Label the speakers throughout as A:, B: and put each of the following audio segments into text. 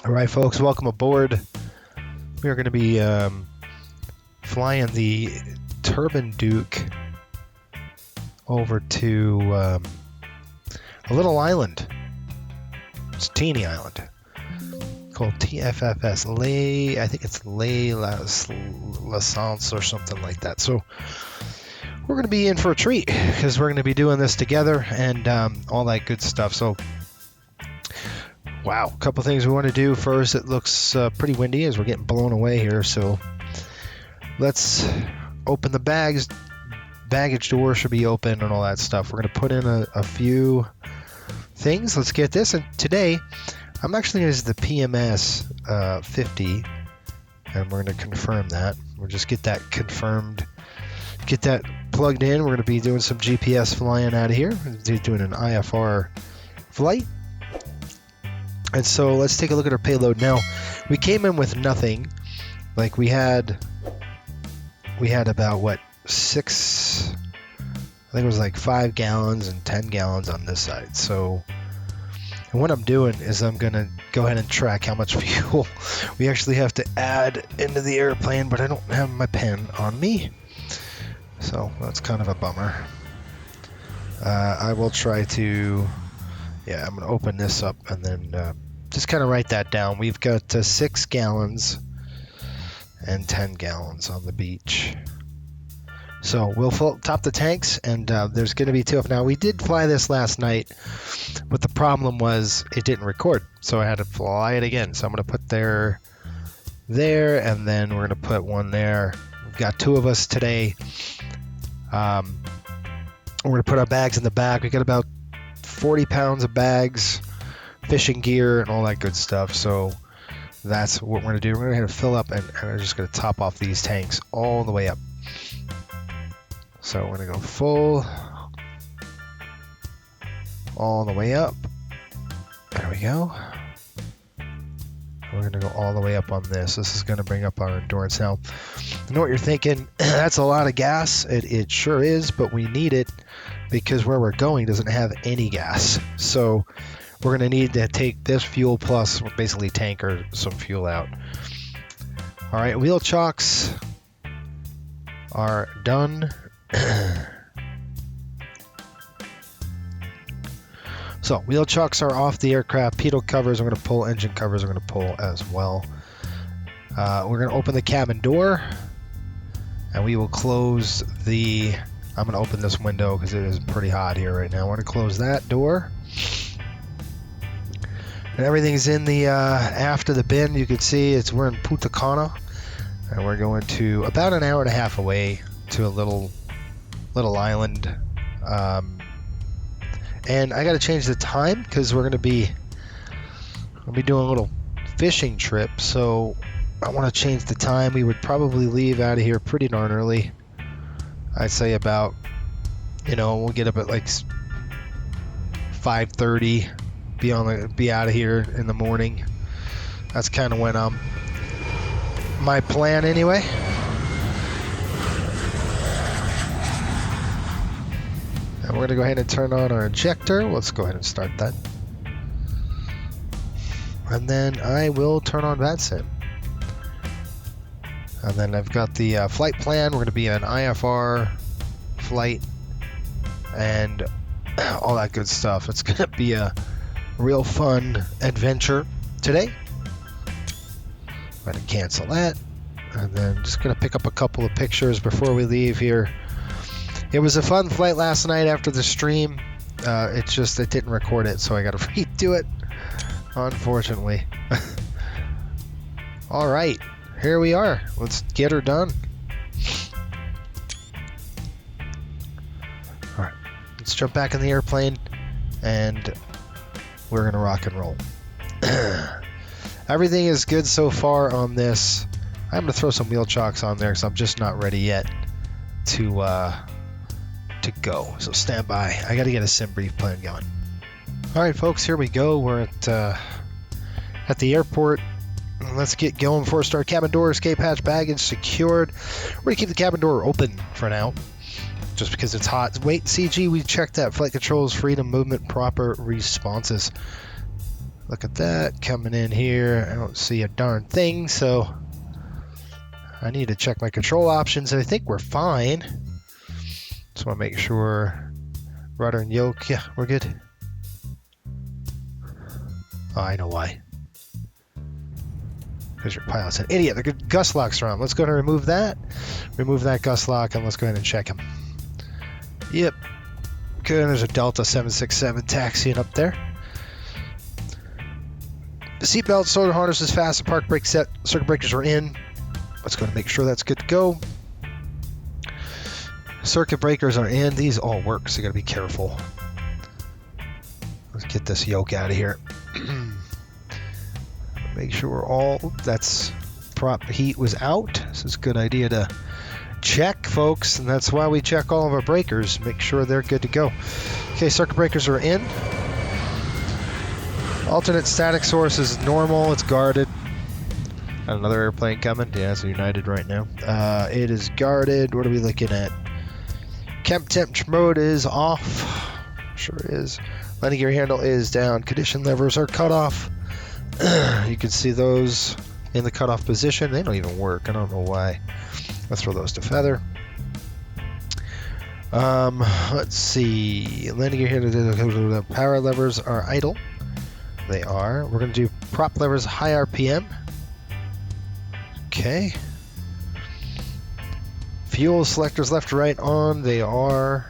A: All right, folks, welcome aboard. We are going to be flying the Turbine Duke over to a little island. It's a teeny island called TFFS. I think it's La Sance or something like that. So we're going to be in for a treat because we're going to be doing this together and all that good stuff. So wow, a couple things we want to do. First, it looks pretty windy as we're getting blown away here, so let's open the bags. Baggage door should be open and all that stuff. We're going to put in a few things. Let's get this. And today, I'm actually going to use the PMS 50, and we're going to confirm that. We'll just get that confirmed, get that plugged in. We're going to be doing some GPS flying out of here. We're doing an IFR flight. And so let's take a look at our payload. Now, we came in with nothing. Like we had about what, 6, I think it was like 5 gallons and 10 gallons on this side. So, and what I'm doing is I'm gonna go ahead and track how much fuel we actually have to add into the airplane, but I don't have my pen on me. So that's kind of a bummer. I will try to, yeah, I'm gonna open this up and then just kind of write that down. We've got 6 gallons and 10 gallons on the beach. So we'll top the tanks, and there's going to be 2. Now, we did fly this last night, but the problem was it didn't record. So I had to fly it again. So I'm going to put there, and then we're going to put one there. We've got 2 of us today. We're going to put our bags in the back. We got about 40 pounds of bags, fishing gear, and all that good stuff. So that's what we're going to do. We're going to fill up, and we're just going to top off these tanks all the way up. So we're going to go full all the way up. There we go. We're going to go all the way up on this. This is going to bring up our endurance. Now, I know what you're thinking. That's a lot of gas. It sure is, but we need it because where we're going doesn't have any gas. So we're going to need to take this fuel plus basically tanker some fuel out. All right, wheel chocks are done. So wheel chocks are off the aircraft. Pitot covers are going to pull. Engine covers are going to pull as well. We're going to open the cabin door, and we will close the. I'm going to open this window because it is pretty hot here right now. We're going to close that door. And everything's in the aft of the bin. You can see we're in Punta Cana, and we're going to about an hour and a half away to a little island. And I got to change the time because we're going to be doing a little fishing trip. So I want to change the time. We would probably leave out of here pretty darn early. I'd say about, we'll get up at like 5:30. Be out of here in the morning. That's kind of when my plan anyway. And we're gonna go ahead and turn on our injector. Let's go ahead and start that. And then I will turn on VATSIM. And then I've got the flight plan. We're gonna be an IFR flight and all that good stuff. It's gonna be a real fun adventure today. I'm going to cancel that, and then just going to pick up a couple of pictures before we leave here. It was a fun flight last night after the stream. It didn't record it, so I got to redo it, unfortunately. All right, here we are. Let's get her done. All right, let's jump back in the airplane, and we're going to rock and roll. Everything is good so far on this. I'm going to throw some wheel chocks on there because I'm just not ready yet to go. So stand by. I got to get a sim brief plan going. All right, folks, here we go. We're at the airport. Let's get going before we start. Cabin door, escape hatch, baggage secured. We're going to keep the cabin door open for now, just because it's hot. Wait, CG, we checked that. Flight controls, freedom, movement, proper responses. Look at that, coming in here. I don't see a darn thing, so I need to check my control options. I think we're fine. Just want to make sure rudder and yoke, yeah, we're good. Oh, I know why. Because your pilot's an idiot. The gust locks are on. Let's go ahead and remove that. Remove that gust lock, and let's go ahead and check him. Yep. Good, there's a Delta 767 taxiing up there. The seatbelt, solar harness is fast, the park brake set, circuit breakers are in. Let's go and make sure that's good to go. Circuit breakers are in. These all work, so you gotta be careful. Let's get this yoke out of here. Make sure all that's prop heat was out. This is a good idea to check, folks, and that's why we check all of our breakers. Make sure they're good to go. Okay, circuit breakers are in. Alternate static source is normal. It's guarded. Another airplane coming. Yeah, it's United right now. It is guarded. What are we looking at? Temp mode is off. Sure is. Landing gear handle is down. Condition levers are cut off. You can see those in the cutoff position. They don't even work. I don't know why. Let's throw those to feather. Let's see. Landing gear handle. Power levers are idle. They are. We're going to do prop levers high RPM. Okay. Fuel selectors left to right on. They are.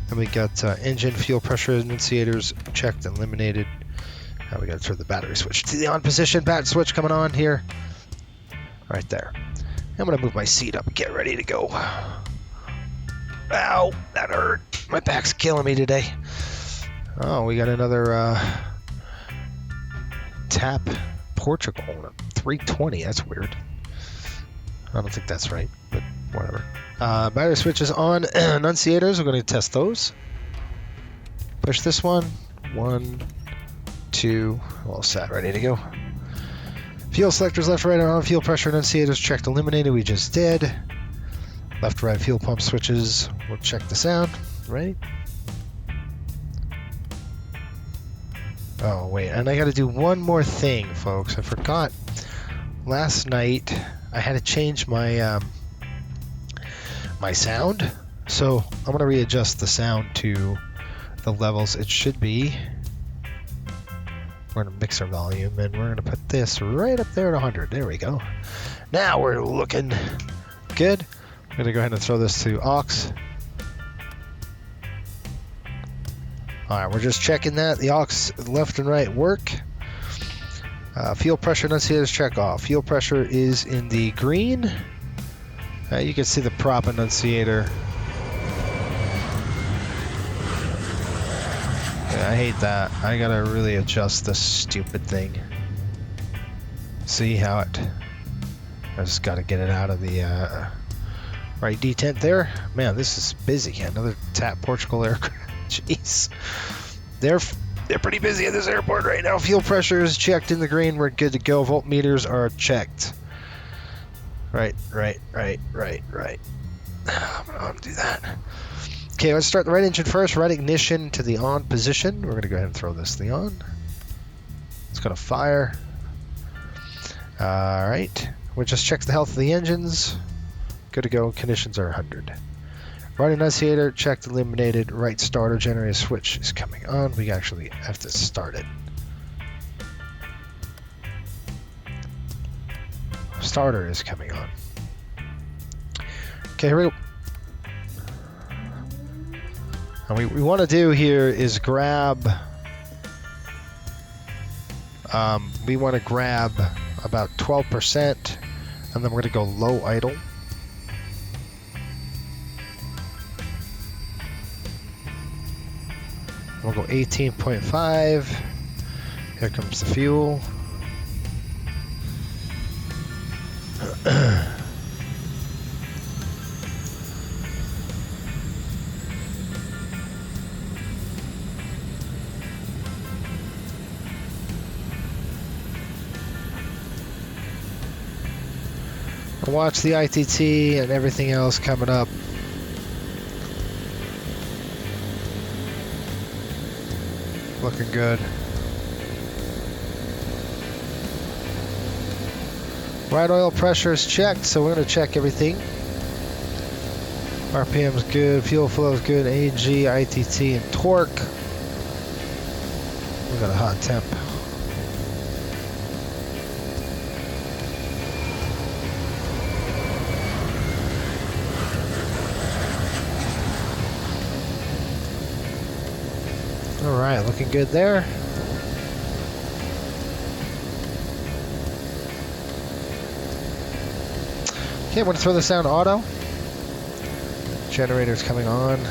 A: And we got engine fuel pressure enunciators checked and eliminated. Now we got to turn the battery switch to the on position. Bat switch coming on here. Right there. I'm going to move my seat up and get ready to go. Ow, that hurt. My back's killing me today. Oh, we got another tap Portugal on a 320. That's weird. I don't think that's right, but whatever. Battery switches on. Enunciators, we're going to test those. Push this one. 1, 2, all set, ready to go. Fuel selectors left, right, on. Fuel pressure enunciators checked, eliminated. We just did. Left, right, fuel pump switches. We'll check the sound. Right. Oh wait, and I got to do one more thing, folks. I forgot. Last night I had to change my my sound, so I'm gonna readjust the sound to the levels it should be. We're gonna mix our volume, and we're gonna put this right up there at 100. There we go. Now we're looking good. I'm gonna go ahead and throw this to aux. All right, we're just checking that the aux left and right work. Fuel pressure enunciators check off. Fuel pressure is in the green. You can see the prop enunciator. Yeah, I hate that. I gotta really adjust this stupid thing. See how it... I just gotta get it out of the right detent there. Man, this is busy. Another TAP Portugal aircraft. Jeez. They're pretty busy at this airport right now. Fuel pressure is checked in the green. We're good to go. Voltmeters are checked. Right. I'm gonna do that. Okay, let's start the right engine first. Right ignition to the on position. We're gonna go ahead and throw this to the on. It's gonna fire. All right. We'll just check the health of the engines. Good to go. Conditions are 100. Right enunciator checked, eliminated. Right starter generator switch is coming on. We actually have to start it. Starter is coming on. Okay, here we go. And what we want to do here is grab. We want to grab about 12%, and then we're going to go low idle. We'll go 18.5. Here comes the fuel. Watch the ITT and everything else coming up. Looking good. Right oil pressure is checked, so we're going to check everything. RPM's good, fuel flow is good, AG, ITT, and torque. We got a hot temp. All right, looking good there. Okay, I'm going to throw this down to auto. Generator's coming on.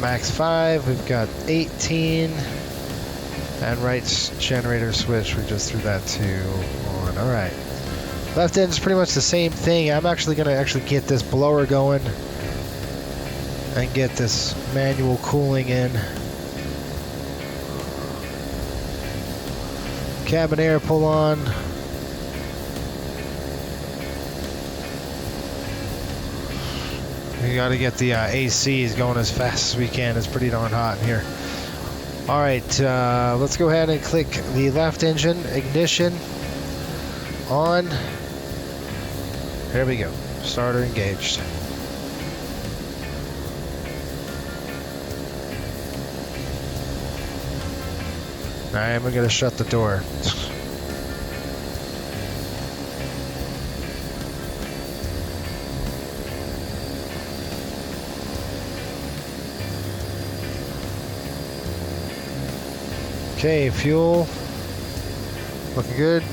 A: Max 5, we've got 18. And right generator switch, we just threw that to on. All right. Left end's pretty much the same thing. I'm actually going to get this blower going and get this manual cooling in. Cabin air pull on. We got to get the ACs going as fast as we can. It's pretty darn hot in here. All right, let's go ahead and click the left engine, ignition, on. There we go. Starter engaged. I am going to shut the door. Okay, fuel. Looking good.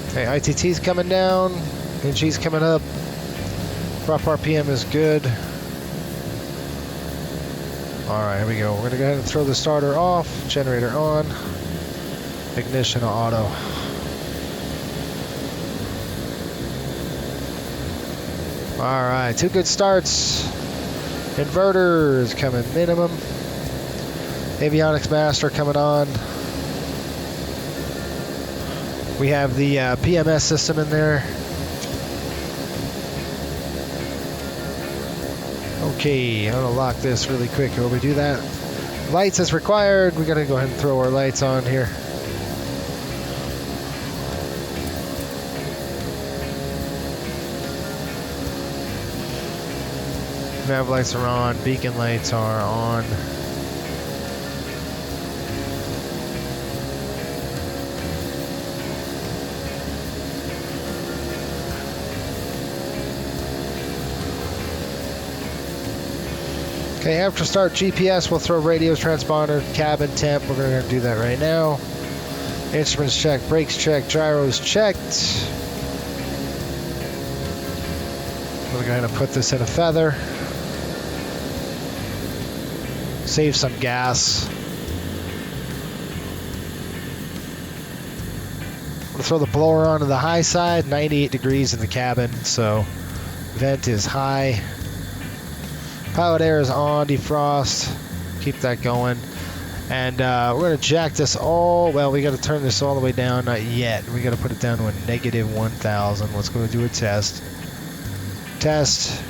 A: Okay, ITT's coming down. NG's coming up. Prop RPM is good. Alright, here we go. We're going to go ahead and throw the starter off. Generator on. Ignition auto. Alright, 2 good starts. Inverter is coming minimum. Avionics master coming on. We have the PMS system in there. Okay, I'm gonna lock this really quick while we do that. Lights as required. We gotta go ahead and throw our lights on here. Nav lights are on, beacon lights are on. Okay, after start GPS, we'll throw radios, transponder, cabin temp. We're going to do that right now. Instruments checked, brakes checked, gyros checked. We're going to put this in a feather. Save some gas. We'll throw the blower onto the high side, 98 degrees in the cabin, so vent is high. Pilot air is on, defrost, keep that going. And we're going to jack this all, well, we got to turn this all the way down, not yet. We got to put it down to a negative 1,000. Let's go do a test. Test.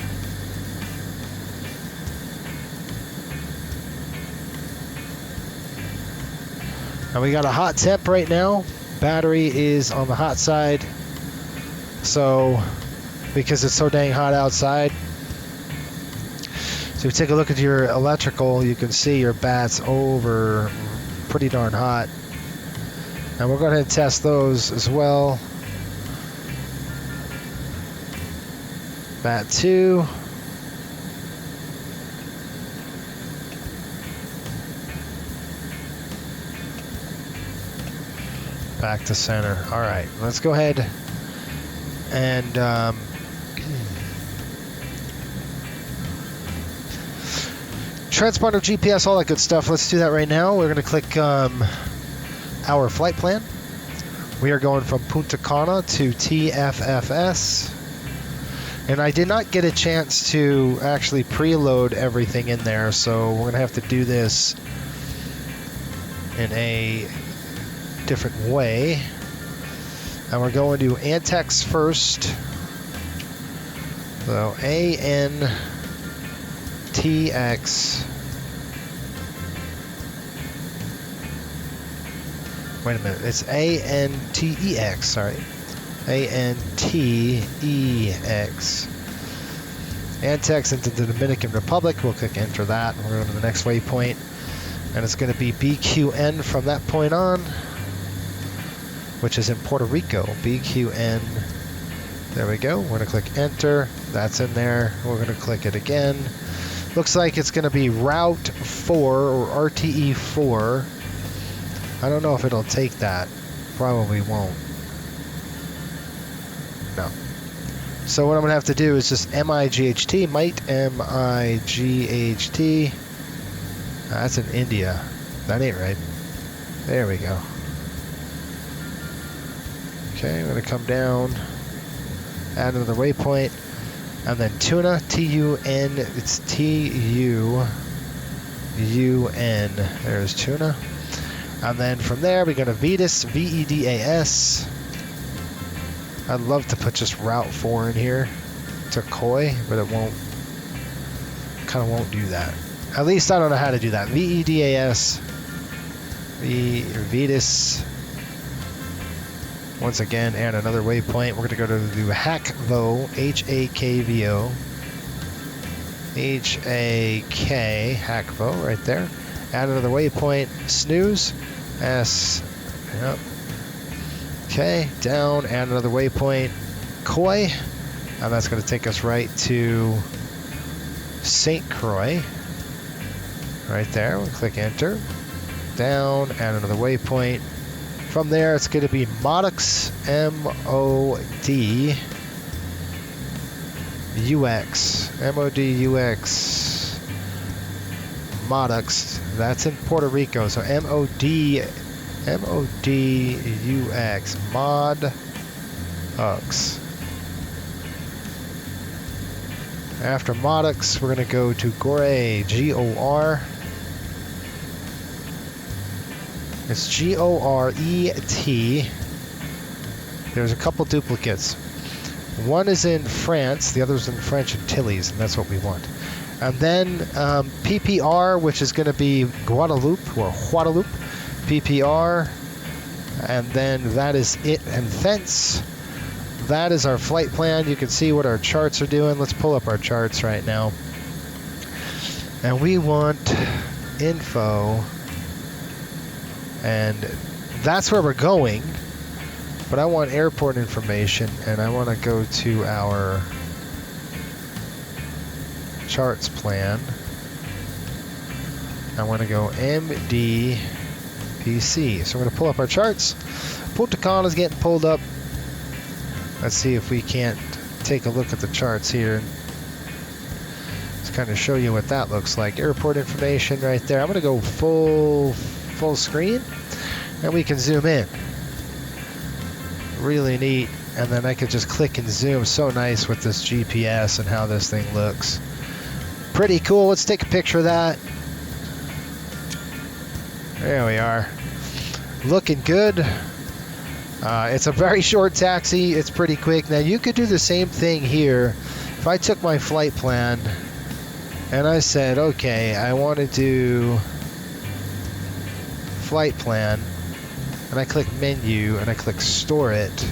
A: And we got a hot temp right now. Battery is on the hot side. So, because it's so dang hot outside. So if you take a look at your electrical, you can see your bat's over pretty darn hot. And we're going to test those as well. Bat 2. Back to center. All right, let's go ahead and transponder, GPS, all that good stuff. Let's do that right now. We're going to click our flight plan. We are going from Punta Cana to TFFS. And I did not get a chance to actually preload everything in there, so we're going to have to do this in a different way. And we're going to Antex first. So ANTX. Wait a minute. It's ANTEX. Sorry. ANTEX. Antex into the Dominican Republic. We'll click enter that. And we're going to the next waypoint. And it's going to be BQN from that point on, which is in Puerto Rico. BQN. There we go. We're going to click enter. That's in there. We're going to click it again. Looks like it's going to be Route 4 or RTE 4. I don't know if it'll take that. Probably won't. No. So what I'm going to have to do is just MIGHT, MIGHT. That's in India. That ain't right. There we go. Okay, I'm going to come down, add another waypoint, and then tuna, T-U-N, it's T-U-U-N. There's tuna. And then from there, we're going to VEDAS, V-E-D-A-S. I'd love to put just Route 4 in here to Koi, but it won't, kind of won't do that. At least I don't know how to do that. V-E-D-A-S, VEDAS. Once again, add another waypoint. We're going to go to the HAKVO, H-A-K-V-O. H-A-K, HAKVO, right there. Add another waypoint, snooze, S, yep. Okay, down, add another waypoint, Koi, and that's going to take us right to St. Croix, right there. We'll click enter, down, add another waypoint. From there, it's going to be Modux, M-O-D-U-X, M-O-D-U-X, Modux. That's in Puerto Rico. So M-O-D-U-X, Modux. After Modux, we're going to go to Gore, G-O-R. It's G-O-R-E-T. There's a couple duplicates. One is in France, the other's in French Antilles, and that's what we want. And then PPR, which is going to be Guadeloupe, or Guadeloupe, PPR. And then that is it and thence. That is our flight plan. You can see what our charts are doing. Let's pull up our charts right now. And we want info. And that's where we're going. But I want airport information, and I want to go to our charts plan. I want to go MDPC. So we're going to pull up our charts. Putacon is getting pulled up. Let's see if we can't take a look at the charts here. Let's kind of show you what that looks like. Airport information right there. I'm going to go full screen, and we can zoom in. Really neat. And then I could just click and zoom. So nice with this GPS and how this thing looks. Pretty cool. Let's take a picture of that. There we are. Looking good. It's a very short taxi. It's pretty quick. Now you could do the same thing here. If I took my flight plan and I said, okay, I want to do flight plan, and I click menu and I click store it.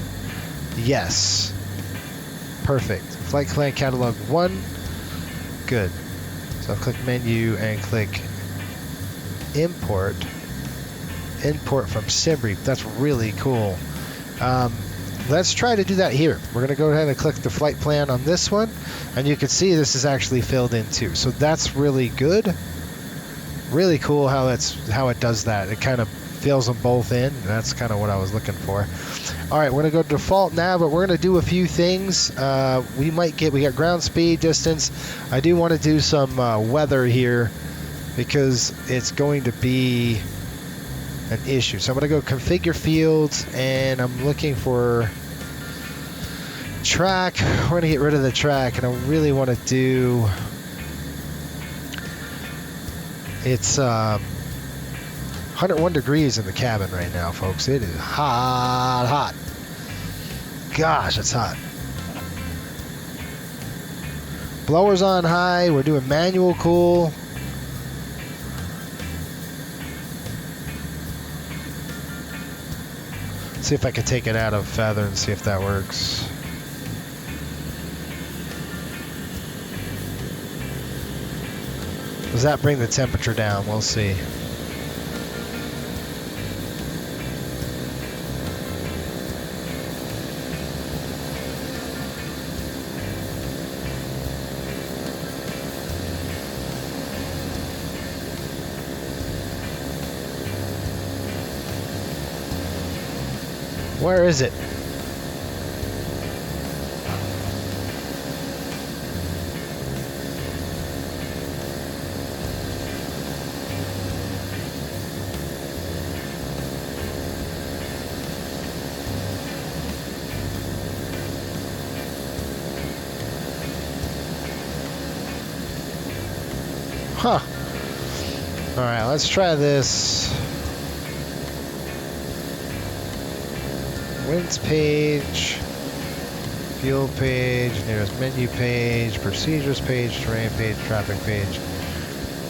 A: Yes. Perfect. Flight plan catalog 1. Good. So I'll click menu and click import. Import from SimReap. That's really cool. Let's try to do that here. We're going to go ahead and click the flight plan on this one, and you can see this is actually filled in too. So that's really good. Really cool how it does that. It kind of fills them both in. That's kind of what I was looking for. All right, we're going to go to default nav, but we're going to do a few things. We got ground speed, distance. I do want to do some weather here because it's going to be an issue. So I'm going to go configure fields, and I'm looking for track. We're going to get rid of the track, and I really want to do, it's 101 degrees in the cabin right now, folks. It is hot. Gosh, it's hot. Blowers on high. We're doing manual cool. See if I can take it out of feather and see if that works. Does that bring the temperature down? We'll see. Where is it? Huh. All right, let's try this. Winds page, fuel page, nearest menu page, procedures page, terrain page, traffic page,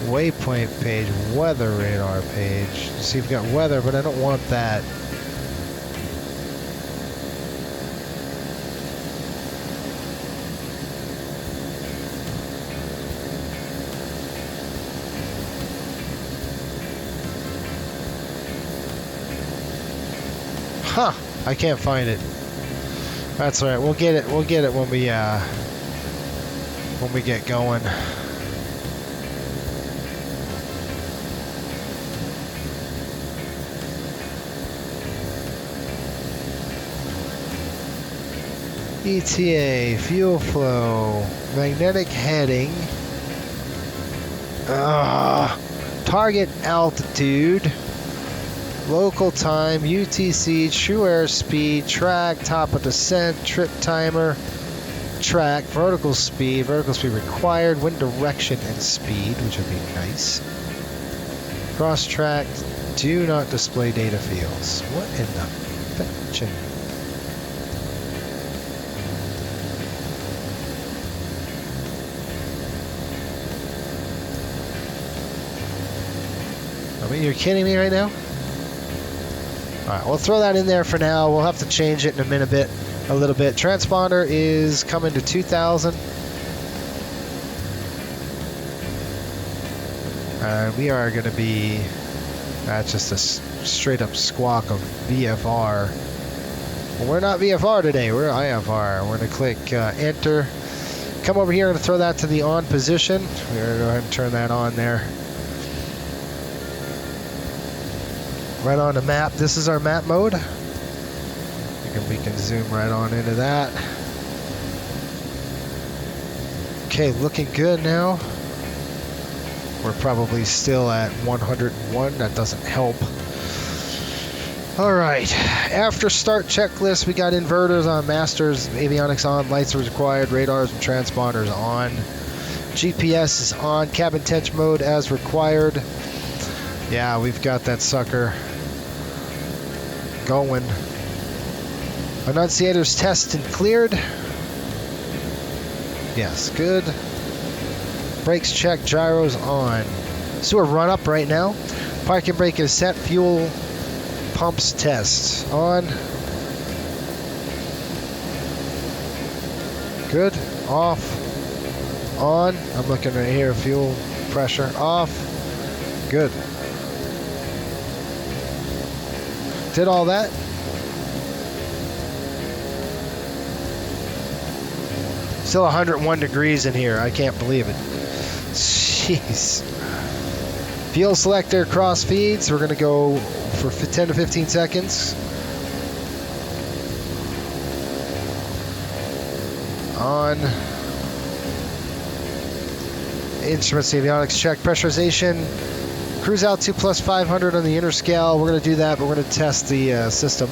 A: waypoint page, weather radar page. See, we've got weather, but I don't want that. Huh. I can't find it. That's all right. We'll get it. We'll get it when we get going. ETA, fuel flow, magnetic heading, target altitude. Local time, UTC, true airspeed, track, top of descent, trip timer, track, vertical speed required, wind direction and speed, which would be nice. Cross track, do not display data fields. What in the fetchin'? I mean, you're kidding me right now? Alright, we'll throw that in there for now. We'll have to change it in a little bit. Transponder is coming to 2,000. And we are going to be at just a straight up squawk of VFR. Well, we're not VFR today, we're IFR. We're going to click enter. Come over here and throw that to the on position. We're going to go ahead and turn that on there. Right on the map. This is our map mode. We can zoom right on into that. Okay, looking good now. We're probably still at 101. That doesn't help. All right. After start checklist, we got inverters on, masters, avionics on, lights are required, radars and transponders on. GPS is on, cabin touch mode as required. Yeah, we've got that sucker going. Annunciators test and cleared. Yes, good. Brakes check, gyros on. Sewer run up right now. Parking brake is set. Fuel pumps test on. Good. Off. On. I'm looking right here. Fuel pressure off. Good. Did all that. Still 101 degrees in here. I can't believe it. Jeez. Fuel selector cross feeds. We're going to go for 10 to 15 seconds. On. Instruments, avionics check. Pressurization. Cruise altitude plus 500 on the inner scale. We're going to do that, but we're going to test the system.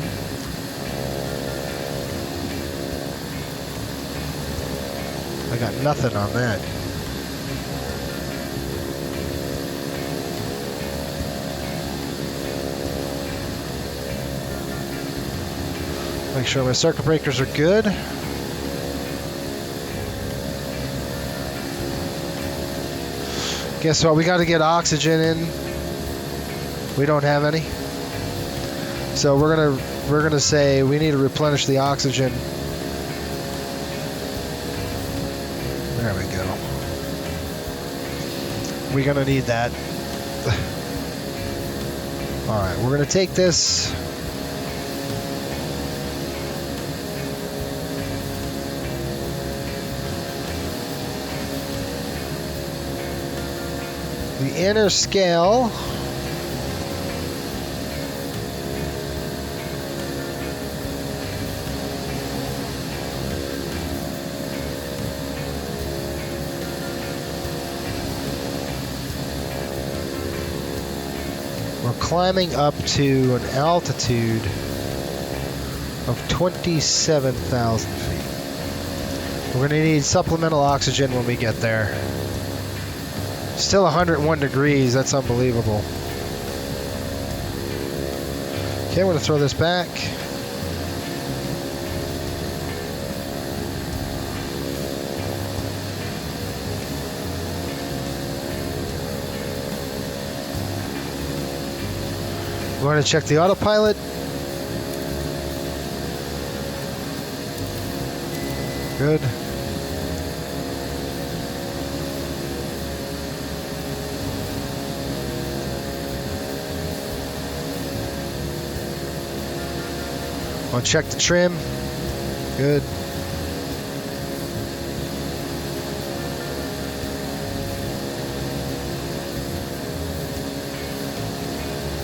A: I got nothing on that. Make sure my circuit breakers are good. Guess what? We got to get oxygen in. We don't have any. So we're gonna say we need to replenish the oxygen. There we go. We're gonna need that. All right, we're gonna take this. The inner scale. We're climbing up to an altitude of 27,000 feet. We're going to need supplemental oxygen when we get there. Still 101 degrees, that's unbelievable. Okay, I'm going to throw this back. We're going to check the autopilot. Good. I'll check the trim. Good.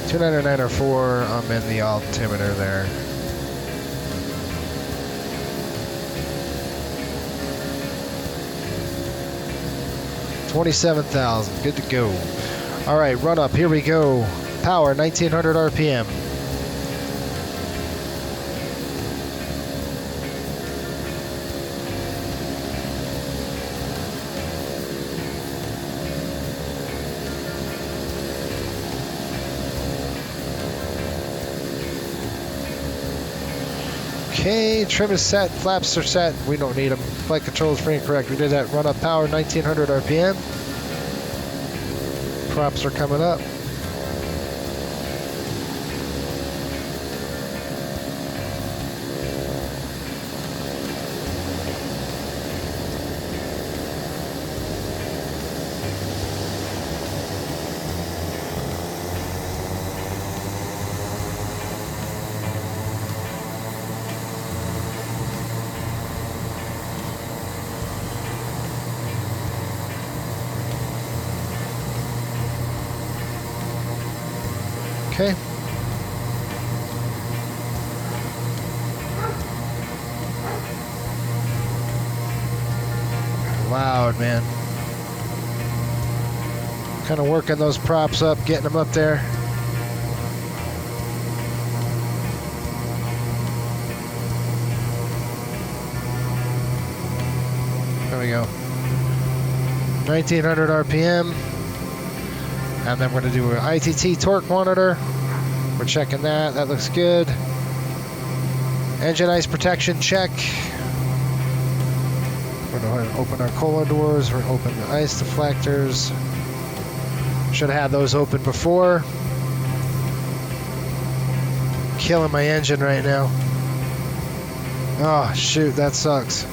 A: $299.04. I'm in the altimeter there. $27,000. Good to go. All right, run up. Here we go. Power 1900 RPM. Okay, trim is set, flaps are set, we don't need them. Flight control is free and correct. We did that. Run up power 1900 RPM. Props are coming up. Okay. Loud, man. Kind of working those props up, getting them up there. There we go. 1900 RPM. And then we're going to do an ITT torque monitor. We're checking that. That looks good. Engine ice protection check. We're going to open our cooler doors. We're going to open the ice deflectors. Should have had those open before. Killing my engine right now. Oh, shoot. That sucks.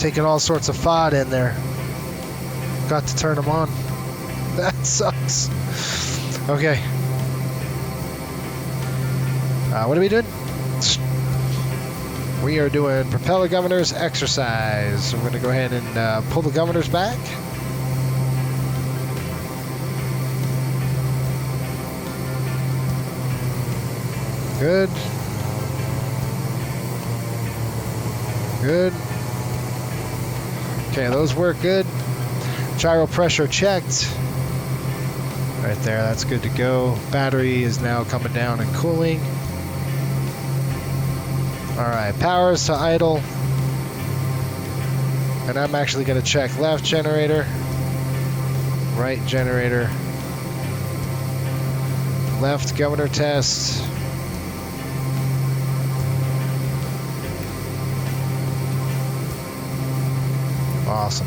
A: Taking all sorts of FOD in there. Got to turn them on. That sucks. Okay. What are we doing? We are doing propeller governors exercise. So we're going to go ahead and pull the governors back. Good. Good. Okay, those work good. Gyro pressure checked. Right there, that's good to go. Battery is now coming down and cooling. All right, powers to idle. And I'm actually going to check left generator, right generator, left governor test. Awesome.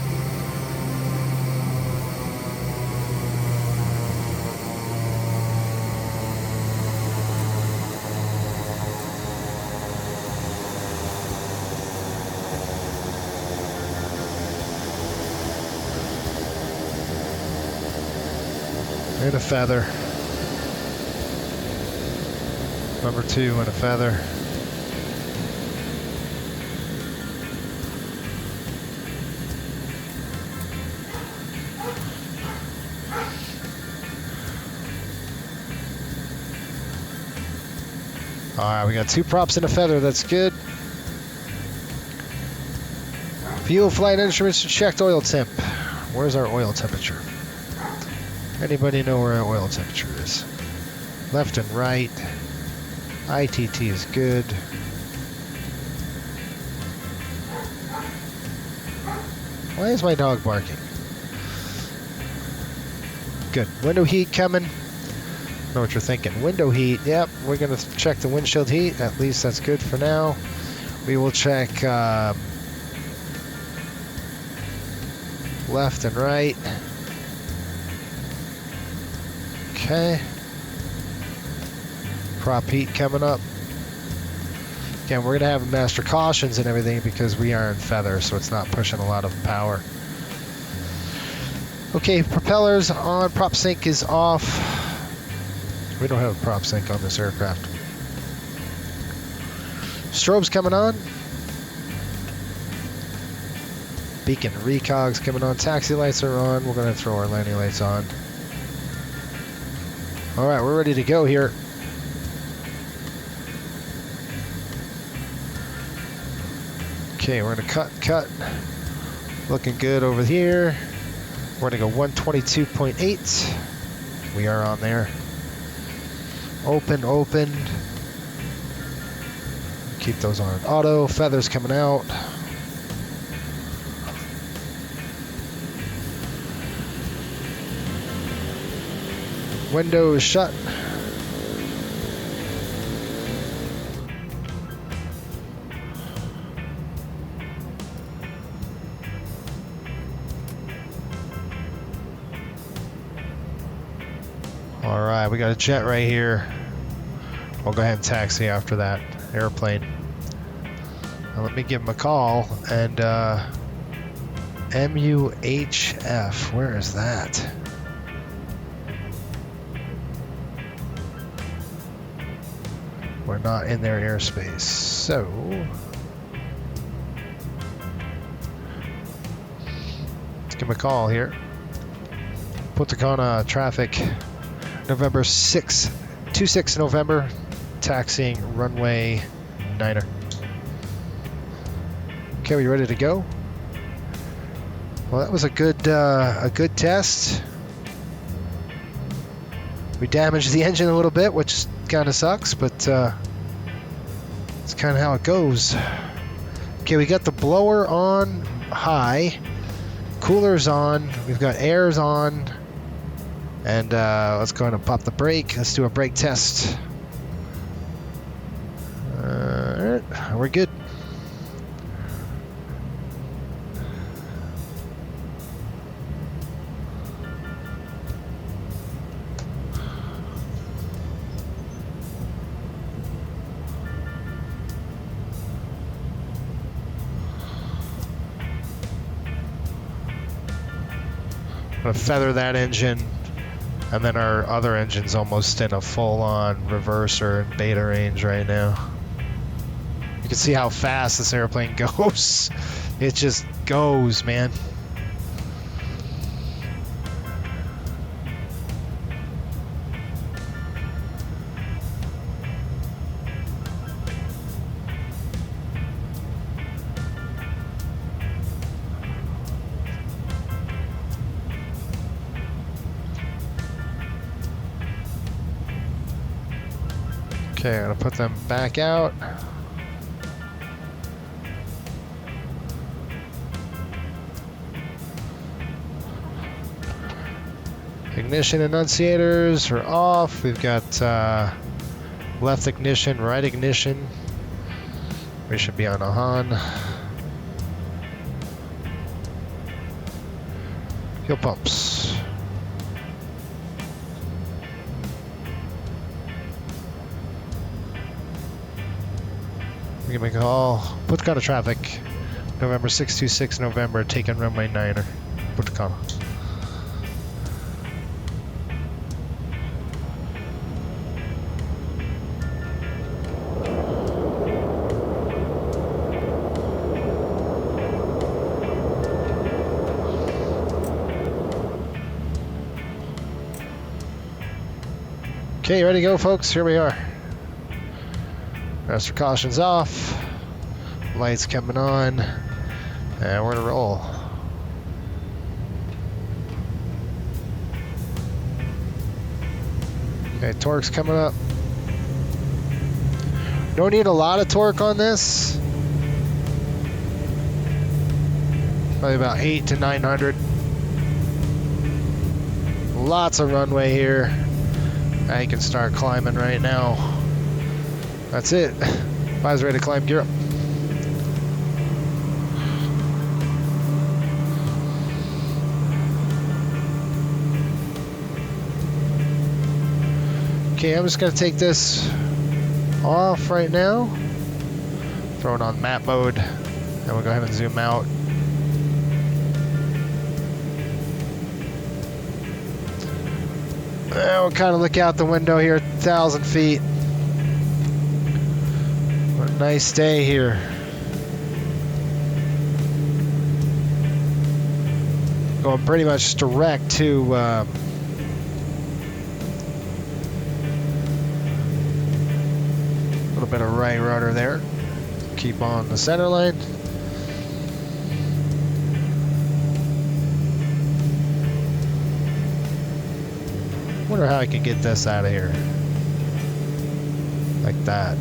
A: And a feather. Number 2 and a feather. All right, we got 2 props and a feather. That's good. Fuel flight instruments checked. Oil temp. Where's our oil temperature? Anybody know where our oil temperature is? Left and right. ITT is good. Why is my dog barking? Good. Window heat coming. Know what you're thinking. Window heat. Yep, we're going to check the windshield heat. At least that's good for now. We will check left and right. Okay. Prop heat coming up. Again, we're going to have master cautions and everything because we are in feather, so it's not pushing a lot of power. Okay, propellers on. Prop sync is off. We don't have a prop sync on this aircraft. Strobes coming on. Beacon recogs coming on. Taxi lights are on. We're going to throw our landing lights on. All right, we're ready to go here. Okay, we're going to cut. Looking good over here. We're going to go 122.8. We are on there. Open. Keep those on auto. Feathers coming out. Window is shut. All right, we got a jet right here. We'll go ahead and taxi after that airplane. Now let me give him a call. And MUHF, where is that? We're not in their airspace, so let's give him a call here. Put the Punta traffic, November 6, 26 November, taxiing runway 9er. Okay, we ready to go? Well, that was a good test. We damaged the engine a little bit, which kind of sucks, but it's kind of how it goes. Okay, we got the blower on high, cooler's on, we've got airs on, and let's go ahead and pop the brake. Let's do a brake test. Alright, we're good. Gonna feather that engine, and then our other engine's almost in a full-on reverser and beta range right now. You can see how fast this airplane goes. It just goes, man. Okay, I'm gonna put them back out. Ignition annunciators are off. We've got left ignition, right ignition. We should be on a Han. Fuel pumps. Give me a call. Put the traffic. November 626 November, taking runway 9er. Put the call. Okay, ready to go, folks. Here we are. Master caution's off. Lights coming on. And we're gonna roll. Okay, torque's coming up. Don't need a lot of torque on this. Probably about 8 to 900. Lots of runway here. I can start climbing right now. That's it. Five's ready to climb. Gear up. Okay, I'm just going to take this off right now. Throw it on map mode. And we'll go ahead and zoom out. We'll kind of look out the window here, 1,000 feet. What a nice day here. Going pretty much direct to a little bit of right rudder there. Keep on the center line. Wonder how I can get this out of here. Like that.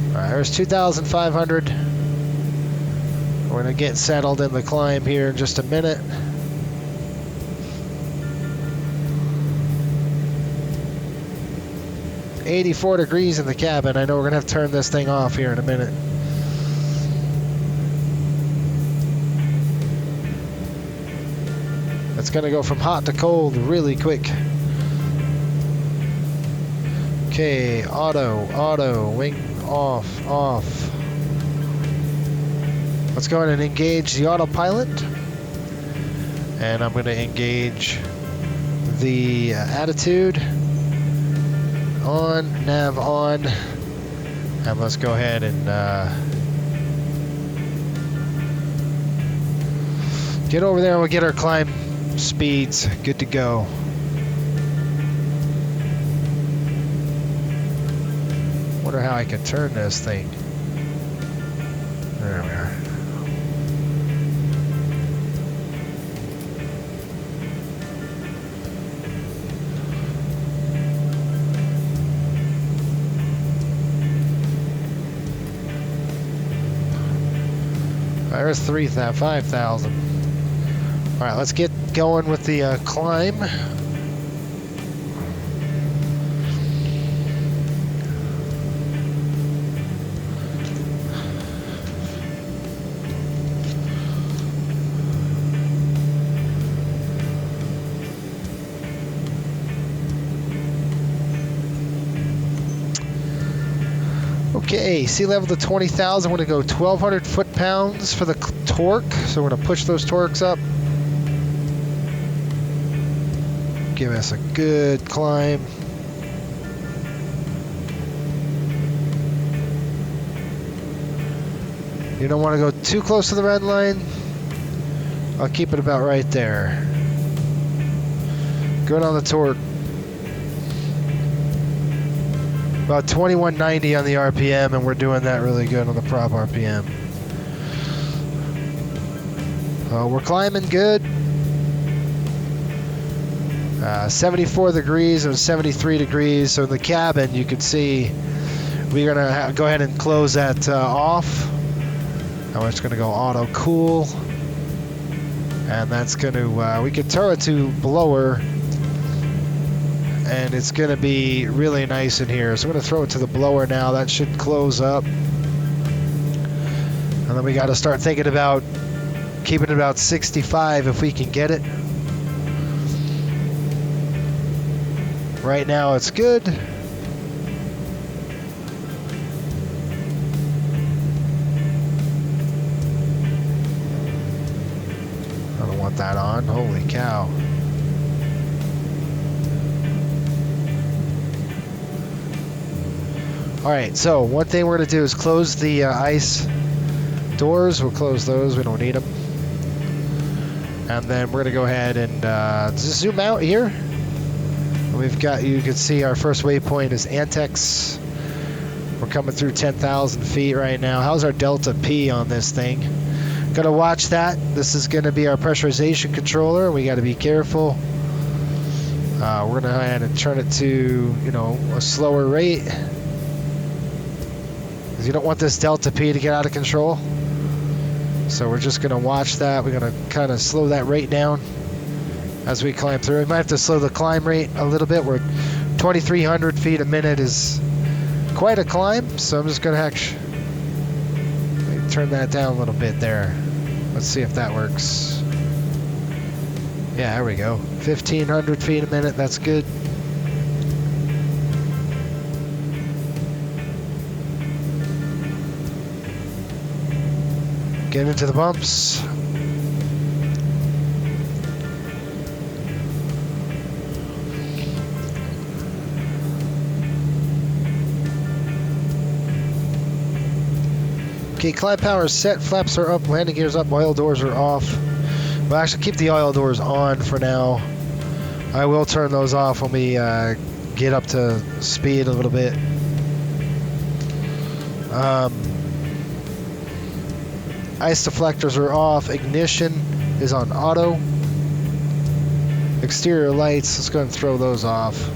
A: Alright, there's 2,500. We're gonna get settled in the climb here in just a minute. $84 degrees in the cabin. I know we're gonna have to turn this thing off here in a minute. It's gonna go from hot to cold really quick. Okay, auto, wing off. Let's go ahead and engage the autopilot. And I'm gonna engage the attitude. On, nav on. And let's go ahead and get over there and we'll get our climb speeds good to go. Wonder how I can turn this thing. There we are. There's 5,000. All right, let's get going with the climb. Okay, sea level to 20,000. We're gonna go 1,200 foot-pounds for the torque. So we're gonna push those torques up. Give us a good climb. You don't want to go too close to the red line. I'll keep it about right there. Good on the torque. About 2190 on the RPM, and we're doing that really good on the prop RPM. We're climbing good. 74 degrees and 73 degrees. So in the cabin, you can see we're gonna go ahead and close that off. And we're just gonna go auto cool, and that's gonna we can turn it to blower. And it's going to be really nice in here. So I'm going to throw it to the blower now. That should close up. And then we got to start thinking about keeping it about 65 if we can get it. Right now it's good. I don't want that on. Holy cow. All right, so one thing we're gonna do is close the ice doors. We'll close those, we don't need them. And then we're gonna go ahead and just zoom out here. We've got, you can see our first waypoint is Antex. We're coming through 10,000 feet right now. How's our delta P on this thing? Gotta watch that. This is gonna be our pressurization controller. We gotta be careful. We're gonna go ahead and turn it to, you know, a slower rate. Because you don't want this delta P to get out of control. So we're just gonna watch that. We're gonna kind of slow that rate down as we climb through. We might have to slow the climb rate a little bit. We're 2,300 feet a minute is quite a climb, so I'm just gonna actually turn that down a little bit there. Let's see if that works. Yeah, there we go. 1,500 feet a minute, that's good. Get into the bumps. Okay, climb power is set, flaps are up, landing gears up, oil doors are off. We'll actually keep the oil doors on for now. I will turn those off when we get up to speed a little bit. Ice deflectors are off, ignition is on auto. Exterior lights, let's go ahead and throw those off.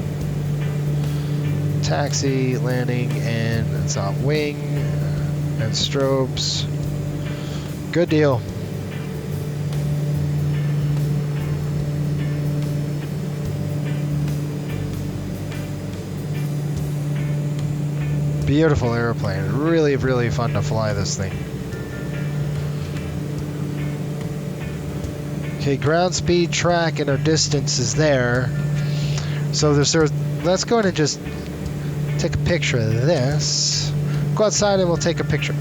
A: Taxi, landing, and it's on wing. And strobes. Good deal. Beautiful airplane. Really, really fun to fly this thing. Okay, ground speed, track, and our distance is there. So let's go ahead and just take a picture of this. Go outside and we'll take a picture.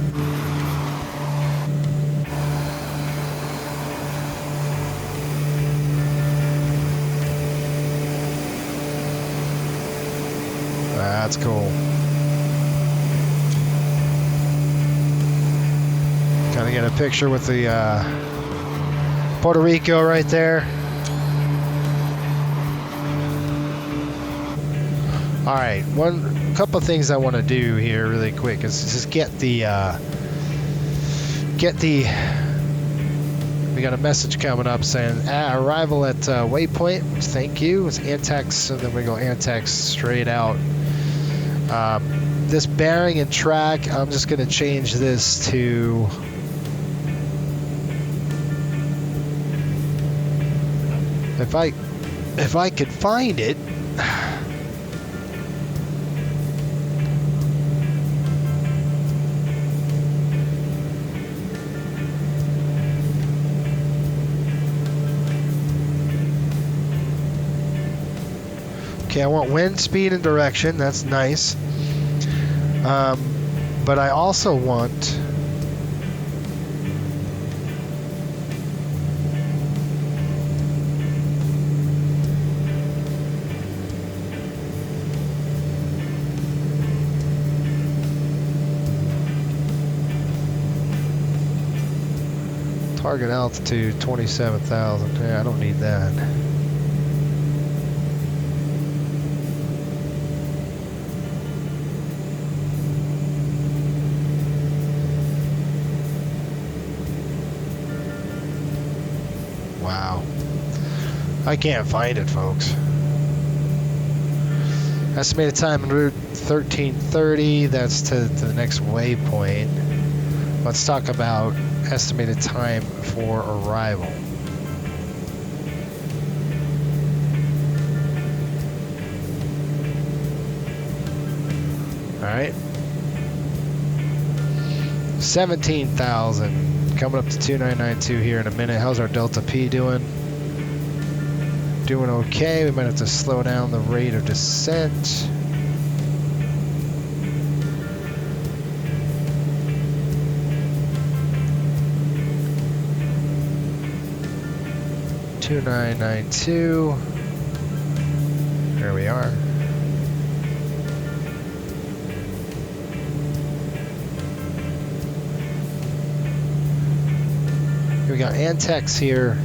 A: That's cool. Kind of get a picture with the Puerto Rico right there. All right, a couple of things I want to do here really quick is just get the we got a message coming up saying arrival at waypoint. Thank you. It's Antex, so then we go Antex straight out. This bearing and track, I'm just going to change this to if I could find it. Okay, I want wind, speed, and direction. That's nice. But I also want target altitude 27,000. Yeah, I don't need that. Wow. I can't find it, folks. Estimated time en route 1330. That's to the next waypoint. Let's talk about estimated time for arrival. All right. 17,000. Coming up to 2992 here in a minute. How's our Delta P doing? Doing okay. We might have to slow down the rate of descent. $2992. There we are. We got Antex here.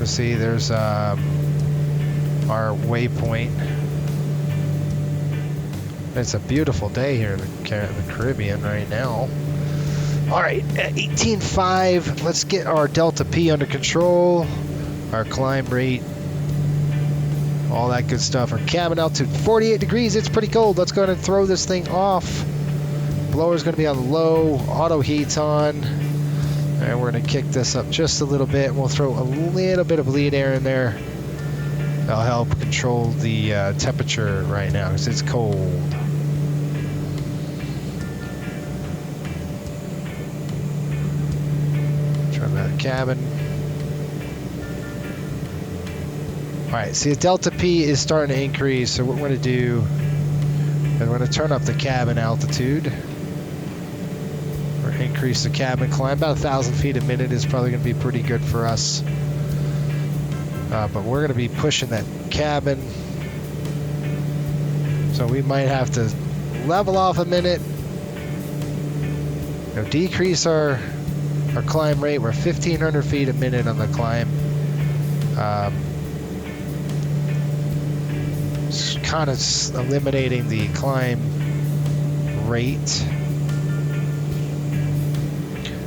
A: Let's see, there's our waypoint. It's a beautiful day here in the Caribbean right now. All right, at 18.5, let's get our Delta P under control, our climb rate, all that good stuff. Our cabin altitude, 48 degrees. It's pretty cold. Let's go ahead and throw this thing off. Blower's going to be on low. Auto heat's on. And we're going to kick this up just a little bit. We'll throw a little bit of bleed air in there. That'll help control the temperature right now because it's cold. Turn that cabin. All right, see the Delta P is starting to increase, so what we're going to do is we're going to turn up the cabin altitude. Or increase the cabin climb. About 1,000 feet a minute is probably going to be pretty good for us. But we're going to be pushing that cabin. So we might have to level off a minute. You know, decrease our climb rate. We're 1,500 feet a minute on the climb. Kind of eliminating the climb rate.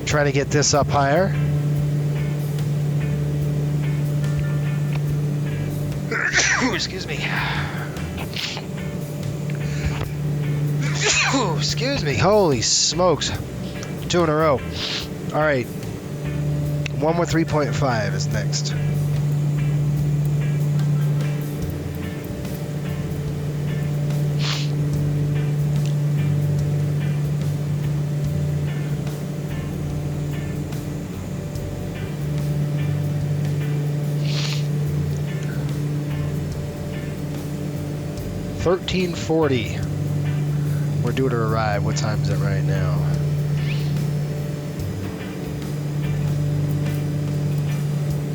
A: Try to get this up higher. Excuse me. Excuse me. Holy smokes. 2 in a row. All right. 1 with 3.5 is next. $13.40. We're due to arrive. What time is it right now?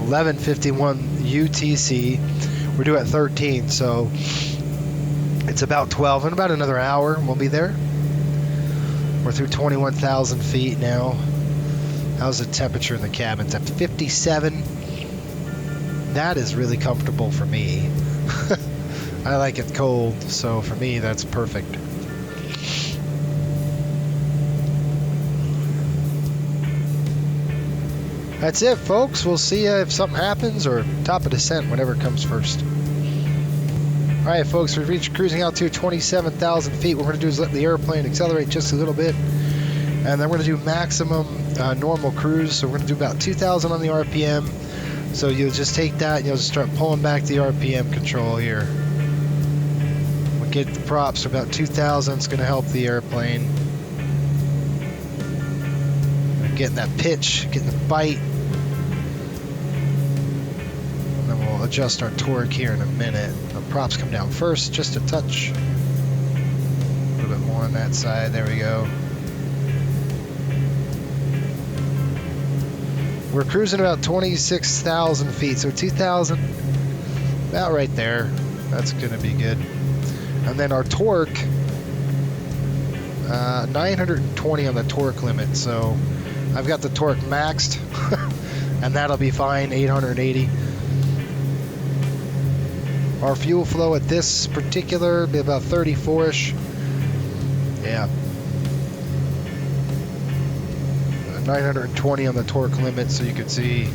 A: $11:51 UTC. We're due at 13, so it's about 12. In about another hour, we'll be there. We're through 21,000 feet now. How's the temperature in the cabin? It's at 57. That is really comfortable for me. I like it cold, so for me, that's perfect. That's it, folks. We'll see you if something happens, or top of descent, whatever comes first. All right, folks, we've reached cruising altitude 27,000 feet. What we're going to do is let the airplane accelerate just a little bit, and then we're going to do maximum normal cruise. So we're going to do about 2,000 on the RPM. So you'll just take that, and you'll just start pulling back the RPM control here. Get the props to about 2,000. It's going to help the airplane. Getting that pitch, getting the bite. And then we'll adjust our torque here in a minute. The props come down first, just a touch. A little bit more on that side. There we go. We're cruising about 26,000 feet, so 2,000, about right there. That's going to be good. And then our torque, 920 on the torque limit, so I've got the torque maxed, and that'll be fine, 880. Our fuel flow at this particular be about 34-ish. Yeah. 920 on the torque limit, so you can see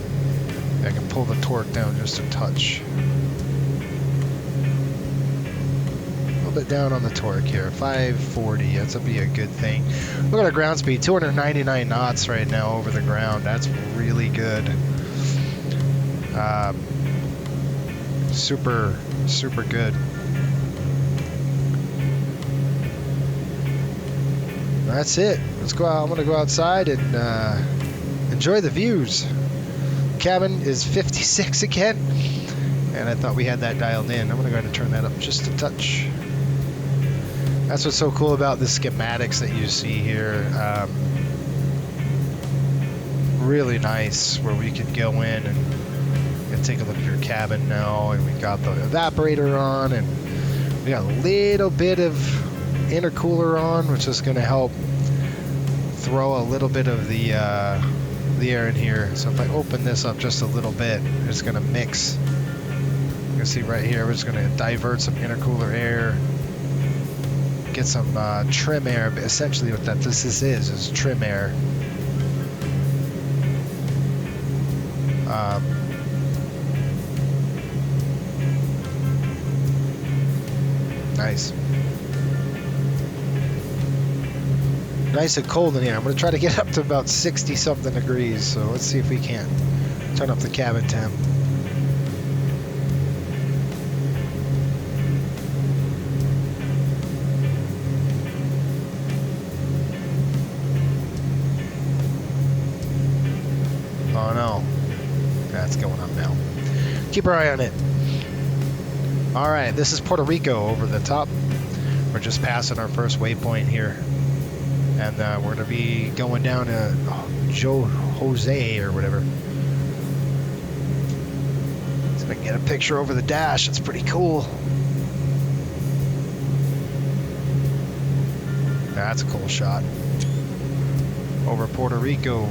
A: I can pull the torque down just a touch. Bit down on the torque here, 540. That's be a good thing. Look at our ground speed, 299 knots right now over the ground. That's really good. Super good. That's it. Let's go out. I'm gonna go outside and enjoy the views. Cabin is 56 again, and I thought we had that dialed in. I'm gonna go ahead and turn that up just a touch. That's what's so cool about the schematics that you see here. Really nice, where we can go in and take a look at your cabin now, and we got the evaporator on, and we got a little bit of intercooler on, which is going to help throw a little bit of the the air in here. So if I open this up just a little bit, it's going to mix. You can see right here, we're just going to divert some intercooler air, get some trim air. But essentially what this is trim air. Nice. Nice and cold in here. I'm going to try to get up to about 60 something degrees, so let's see if we can turn up the cabin temp. Oh no, that's going up now. Keep our eye on it. All right, this is Puerto Rico over the top. We're just passing our first waypoint here. And we're going to be going down to Jose or whatever. So I can get a picture over the dash. It's pretty cool. That's a cool shot. Over Puerto Rico.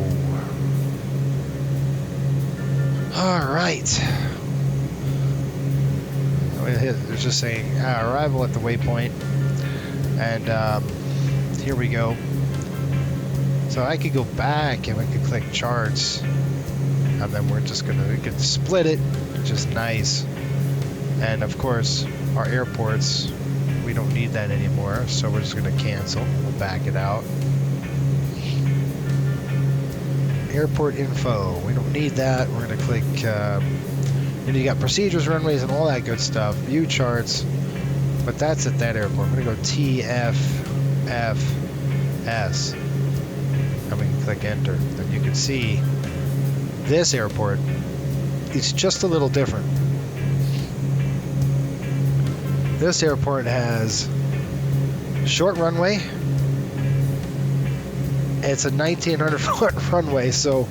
A: All right. It's just saying arrival at the waypoint. And here we go. So I could go back and we could click charts, and then we could split it, which is nice. And of course, our airports, we don't need that anymore, so we're just gonna cancel. We'll back it out. Airport info, we don't need that. We're gonna click, and you got procedures, runways, and all that good stuff. View charts, but that's at that airport. I'm gonna go TFFS. And we can click enter. And you can see this airport is just a little different. This airport has short runway. It's a 1,900 foot runway, so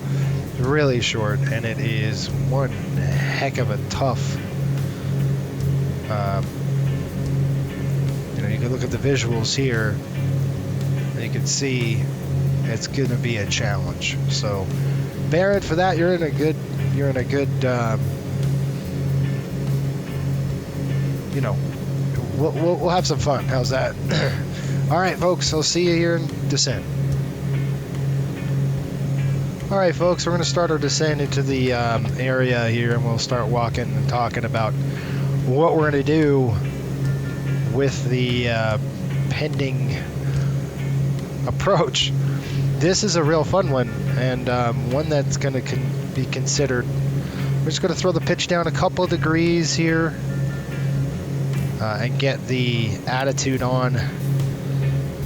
A: really short, and it is one heck of a tough. You can look at the visuals here, and you can see it's going to be a challenge. So, Barrett, for that, you're in a good, we'll have some fun. How's that? All right, folks, I'll see you here in descent. All right, folks, we're going to start our descent into the area here, and we'll start walking and talking about what we're going to do with the pending approach. This is a real fun one, and one that's going to be considered. We're just going to throw the pitch down a couple of degrees here and get the attitude on.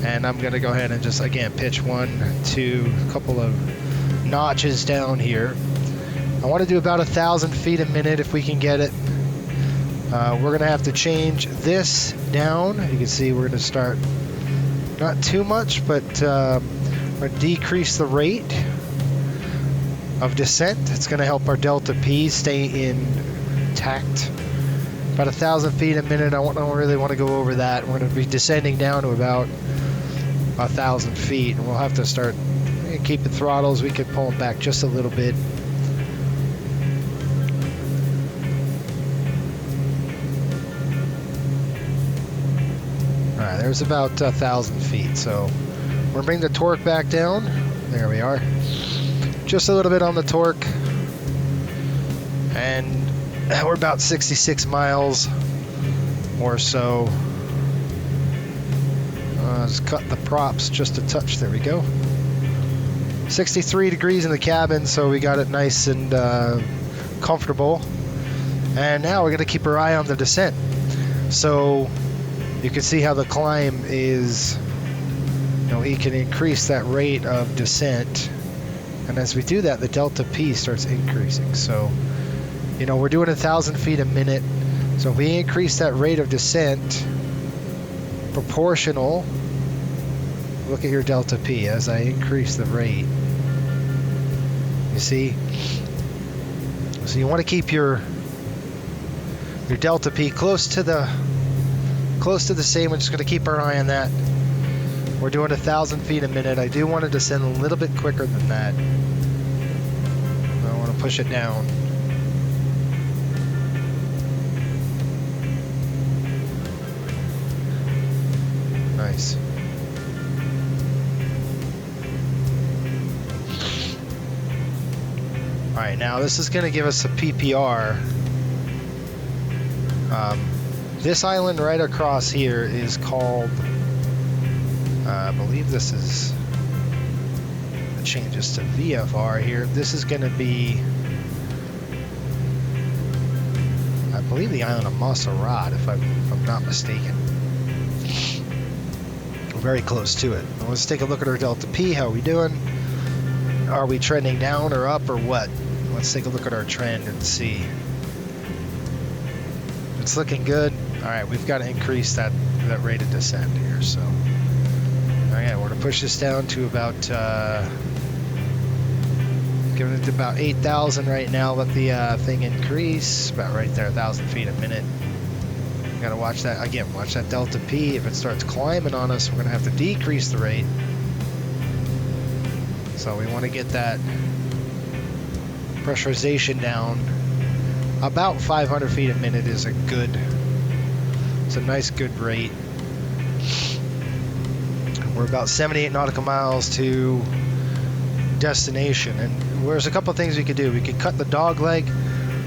A: And I'm going to go ahead and just, again, pitch 1, 2, a couple of notches down here. I want to do about 1,000 feet a minute if we can get it. We're going to have to change this down. You can see we're going to start not too much, but we're going to decrease the rate of descent. It's going to help our delta P stay intact. About 1,000 feet a minute. I don't really want to go over that. We're going to be descending down to about 1,000 feet, and we'll have to start keeping throttles. We can pull them back just a little bit. All right, there's about 1,000 feet. So we're going to bring the torque back down. There we are. Just a little bit on the torque. And we're about 66 miles or so. Just cut the props just a touch. There we go. 63 degrees in the cabin, so we got it nice and comfortable. And now we're going to keep our eye on the descent. So you can see how the climb is, we can increase that rate of descent. And as we do that, the delta P starts increasing. So, we're doing 1,000 feet a minute. So if we increase that rate of descent, proportional, look at your delta P as I increase the rate. You see? So you want to keep your delta P close to the same. We're just going to keep our eye on that. We're doing 1,000 feet a minute. I do want to descend a little bit quicker than that. push it down. Nice. All right, now this is going to give us a PPR. This island right across here is called, I believe this is, it changes to VFR here. This is going to be, I believe, the island of Montserrat, if I'm not mistaken. We're very close to it. Let's take a look at our Delta P. How are we doing? Are we trending down or up or what? Let's take a look at our trend and see. It's looking good. All right, we've got to increase that rate of descent here. So, all right, we're gonna push this down to about, giving it to about 8,000 right now. Let the thing increase about right there, 1,000 feet a minute. You gotta watch that again. Watch that Delta P. If it starts climbing on us, we're gonna have to decrease the rate. So we want to get that pressurization down. About 500 feet a minute is a good, it's a nice good rate. We're about 78 nautical miles to destination, and there's a couple of things we could do. We could cut the dog leg,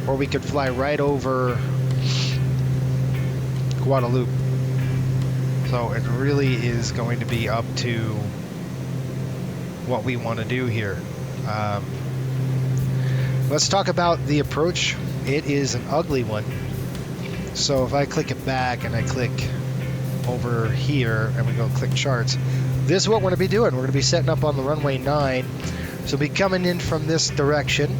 A: or we could fly right over Guadeloupe. So it really is going to be up to what we want to do here. Let's talk about the approach. It is an ugly one. So if I click it back and I click over here and we go click charts, this is what we're going to be doing. We're going to be setting up on the runway 9. So we'll be coming in from this direction.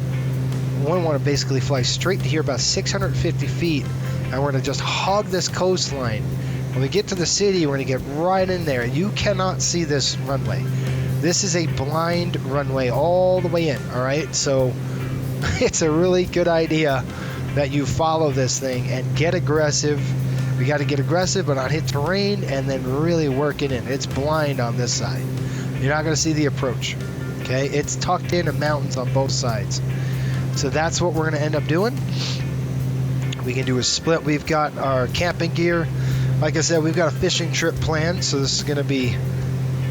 A: We want to basically fly straight to here about 650 feet, and we're going to just hog this coastline. When we get to the city, we're going to get right in there. You cannot see this runway. This is a blind runway all the way in, all right? So it's a really good idea that you follow this thing and get aggressive. We got to get aggressive but not hit terrain, and then really work it in. It's blind on this side. You're not going to see the approach, okay? It's tucked into mountains on both sides. So that's what we're going to end up doing. We can do a split. We've got our camping gear. Like I said, we've got a fishing trip planned, so this is going to be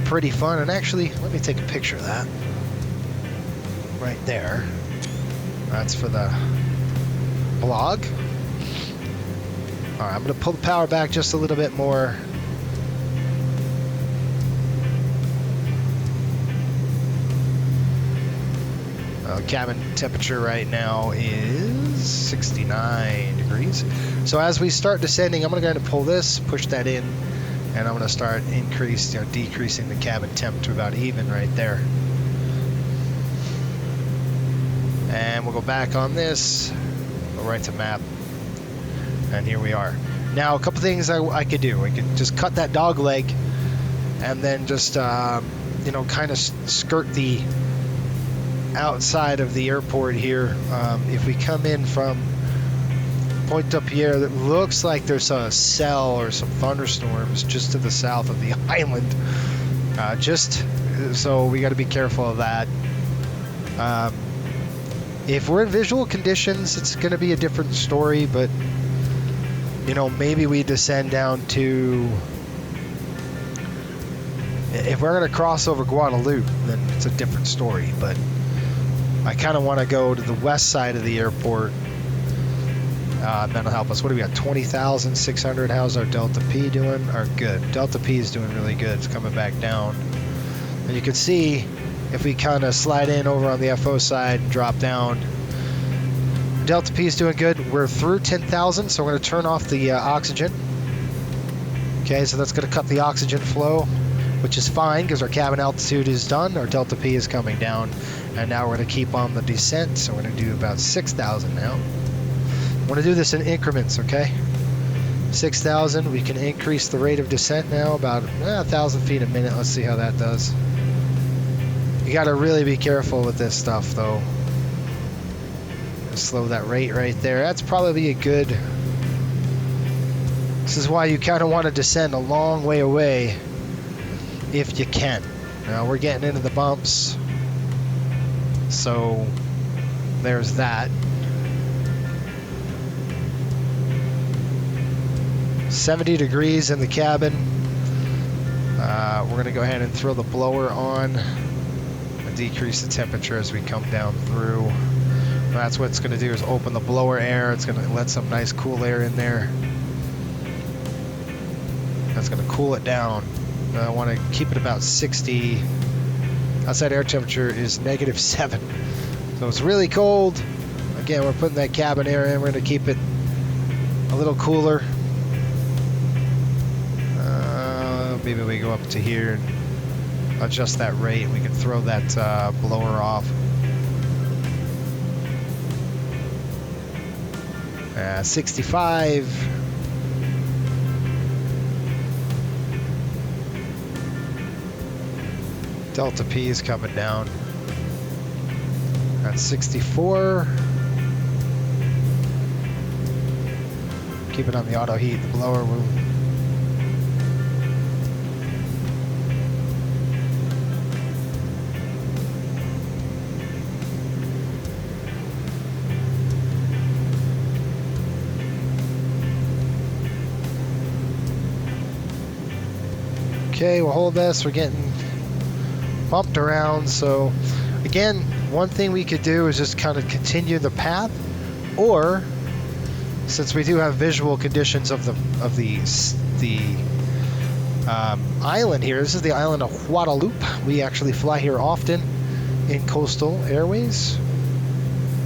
A: pretty fun. And actually, let me take a picture of that right there. That's for the blog. All right, I'm going to pull the power back just a little bit more. Cabin temperature right now is 69 degrees. So as we start descending, I'm going to go ahead and pull this, push that in, and I'm going to start decreasing the cabin temp to about even right there. And we'll go back on this, go right to map, and here we are. Now, a couple things I could do. I could just cut that dog leg, and then just kind of skirt the outside of the airport here. If we come in from Pointe-à-Pierre, that looks like there's a cell or some thunderstorms just to the south of the island. Just so we got to be careful of that. If we're in visual conditions, it's going to be a different story, but maybe we descend down to, if we're going to cross over Guadeloupe, then it's a different story. But I kind of want to go to the west side of the airport. That'll help us. What do we got? 20,600. How's our Delta P doing? Good. Delta P is doing really good. It's coming back down. And you can see if we kind of slide in over on the FO side and drop down, Delta P is doing good. We're through 10,000, so we're going to turn off the oxygen. Okay, so that's going to cut the oxygen flow, which is fine because our cabin altitude is done. Our Delta P is coming down, and now we're going to keep on the descent. So we're going to do about 6,000 now. I want to do this in increments, okay? 6,000. We can increase the rate of descent now about 1,000 feet a minute. Let's see how that does. You got to really be careful with this stuff, though. Slow that rate right there. That's probably a good. This is why you kind of want to descend a long way away if you can. Now we're getting into the bumps, so there's that. 70 degrees in the cabin. We're going to go ahead and throw the blower on and decrease the temperature as we come down through. That's what it's going to do, is open the blower air. It's going to let some nice cool air in there. That's going to cool it down. I want to keep it about 60. Outside air temperature is -7. So it's really cold. Again, we're putting that cabin air in. We're going to keep it a little cooler. Maybe we go up to here and adjust that rate. We can throw that blower off. 65. Delta P is coming down. At 64. Keep it on the auto heat. The blower will. Okay, we'll hold this. We're getting bumped around. So again, one thing we could do is just kind of continue the path, or since we do have visual conditions of the island here, this is the island of Guadalupe. We actually fly here often in Coastal Airways,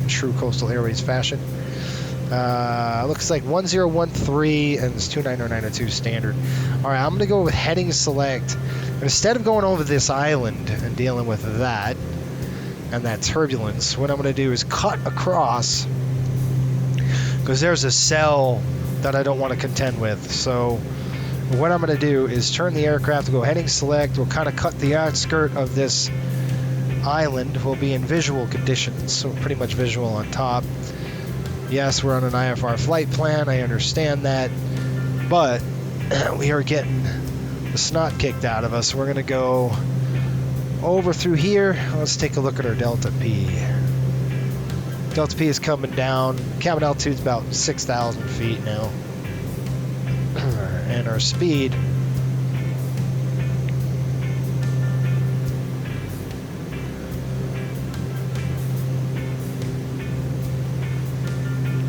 A: true Coastal Airways fashion. Looks like 1013 and it's 29092 standard. All right, I'm going to go with heading select. Instead of going over this island and dealing with that and that turbulence, what I'm going to do is cut across, because there's a cell that I don't want to contend with. So what I'm going to do is turn the aircraft to go heading select. We'll kind of cut the outskirt of this island. We'll be in visual conditions, so pretty much visual on top. Yes, we're on an IFR flight plan, I understand that, but we are getting the snot kicked out of us. We're going to go over through here. Let's take a look at our Delta P. Delta P is coming down. Cabin altitude's about 6,000 feet now. And our speed,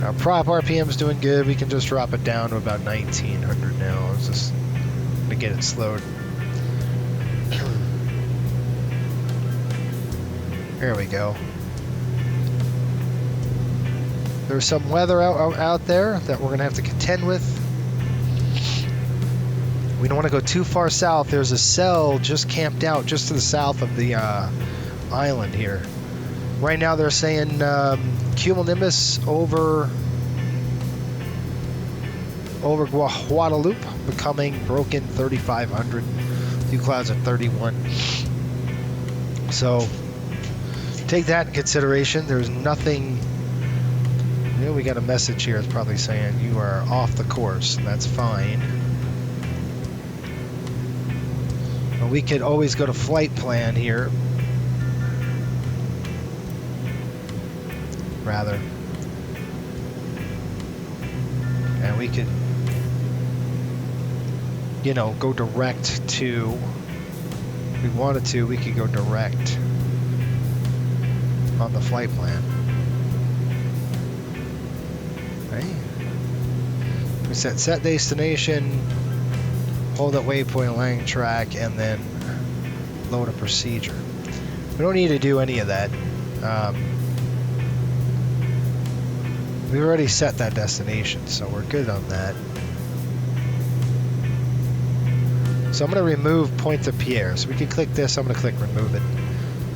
A: our prop RPM is doing good. We can just drop it down to about 1900 now. It's just to get it slowed. There we go. There's some weather out there that we're going to have to contend with. We don't want to go too far south. There's a cell just camped out just to the south of the island here. Right now they're saying cumulonimbus over Guadalupe becoming broken 3,500. Few clouds at 31. So take that in consideration. There's nothing. You know, we got a message here. It's probably saying you are off the course, and that's fine. But we could always go to flight plan here. Rather, and we could, you know, go direct to, if we wanted to, we could go direct on the flight plan. Right? We set destination, hold at waypoint, land track, and then load a procedure. We don't need to do any of that. We've already set that destination, so we're good on that. So I'm going to remove Pointe-à-Pierre. So we can click this. I'm going to click remove it.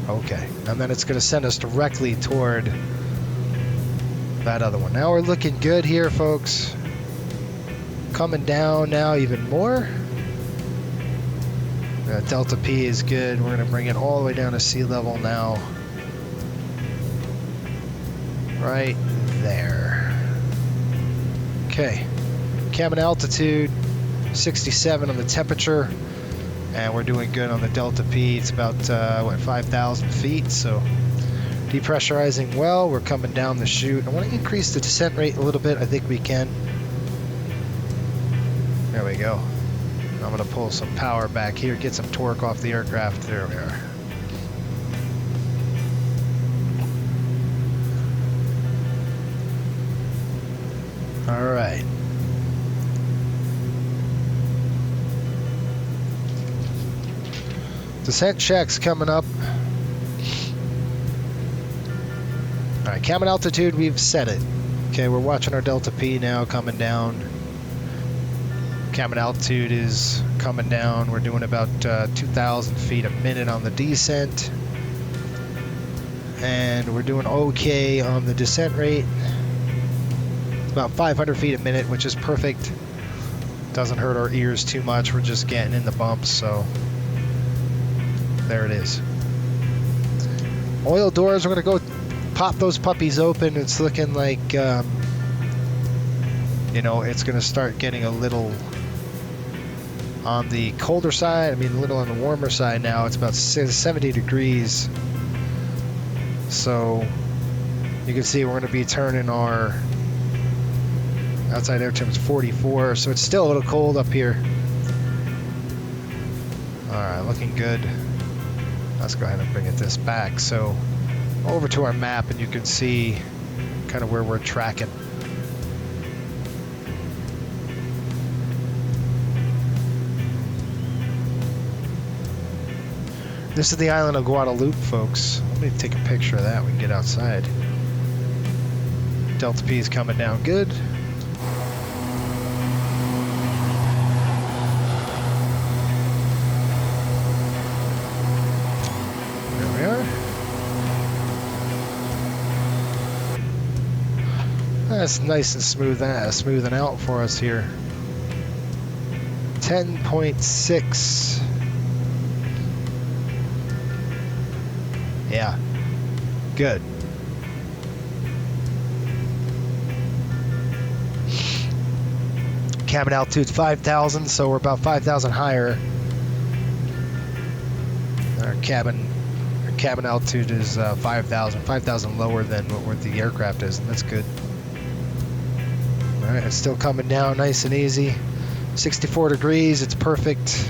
A: Okay. And then it's going to send us directly toward that other one. Now we're looking good here, folks. Coming down now even more. Delta P is good. We're going to bring it all the way down to sea level now. Right there. Okay, cabin altitude 67 on the temperature, and we're doing good on the Delta P. It's about what, 5,000 feet, so Depressurizing well. We're coming down the chute. I want to increase the descent rate a little bit. I think we can. There we go. I'm going to pull some power back here, get some torque off the aircraft. There we are. All right. Descent checks coming up. All right, cabin altitude, we've set it. Okay, we're watching our Delta P now coming down. Cabin altitude is coming down. We're doing about 2,000 feet a minute on the descent. And we're doing okay on the descent rate. About 500 feet a minute, which is perfect. Doesn't hurt our ears too much. We're just getting in the bumps, so there it is. Oil doors, we're going to go pop those puppies open. It's looking like, you know, it's going to start getting a little on the colder side. I mean, a little on the warmer side now. It's about 70 degrees. So you can see we're going to be turning our outside air temperature is 44. So it's still a little cold up here. All right, looking good. Let's go ahead and bring this back. So over to our map, and you can see kind of where we're tracking. This is the island of Guadalupe, folks. Let me take a picture of that. We can get outside. Delta P is coming down good. There we are. That's nice and smoothing out for us here. 10.6. Yeah, good. Cabin altitude's 5,000, so we're about 5,000 higher. Our cabin altitude is 5,000 lower than what the aircraft is, and that's good. All right, it's still coming down nice and easy. 64 degrees, it's perfect.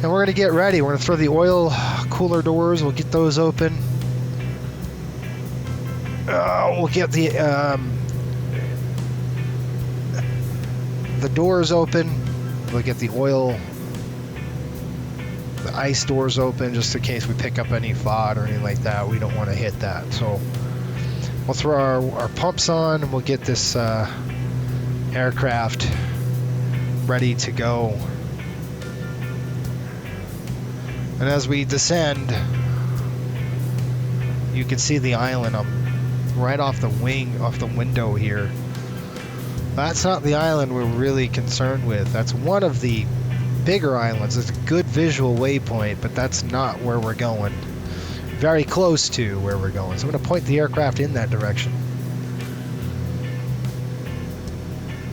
A: And we're going to get ready. We're going to throw the oil cooler doors. We'll get those open. We'll get the doors open. We'll get the ice doors open just in case we pick up any FOD or anything like that. We don't want to hit that. So we'll throw our pumps on, and we'll get this aircraft ready to go. And as we descend, you can see the island right off the window here. That's not the island we're really concerned with. That's one of the bigger islands. It's a good visual waypoint, but that's not where we're going. Very close to where we're going. So I'm going to point the aircraft in that direction.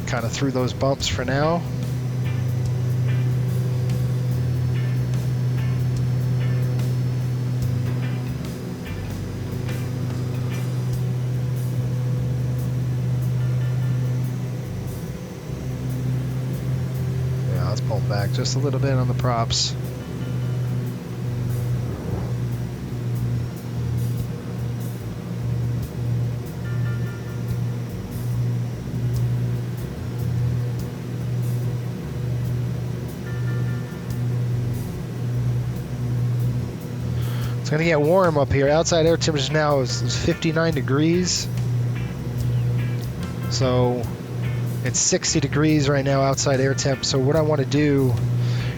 A: Kind of through those bumps for now. Pull back just a little bit on the props. It's going to get warm up here. Outside air temperature now is 59 degrees. So it's 60 degrees right now outside air temp. So what I want to do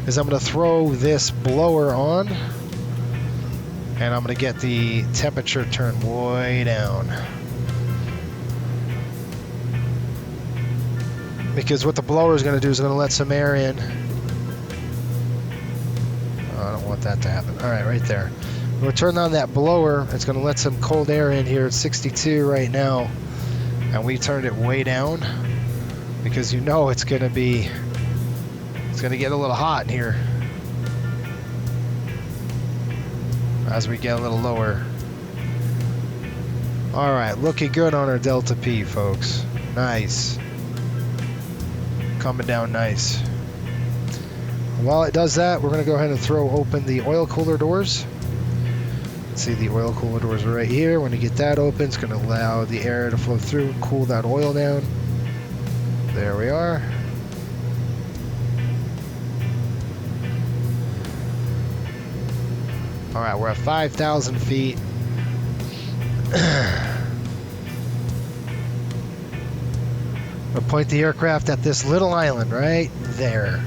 A: is I'm going to throw this blower on, and I'm going to get the temperature turned way down. Because what the blower is going to do is going to let some air in. Oh, I don't want that to happen. All right, right there. I'm going to turn on that blower. It's going to let some cold air in here. It's 62 right now, and we turned it way down. Because you know it's going to get a little hot in here. as we get a little lower. All right, looking good on our Delta P, folks. Nice. Coming down nice. While it does that, we're going to go ahead and throw open the oil cooler doors. See, the oil cooler doors are right here. When you get that open, it's going to allow the air to flow through and cool that oil down. There we are. All right, we're at 5,000 feet. We'll point the aircraft at this little island right there.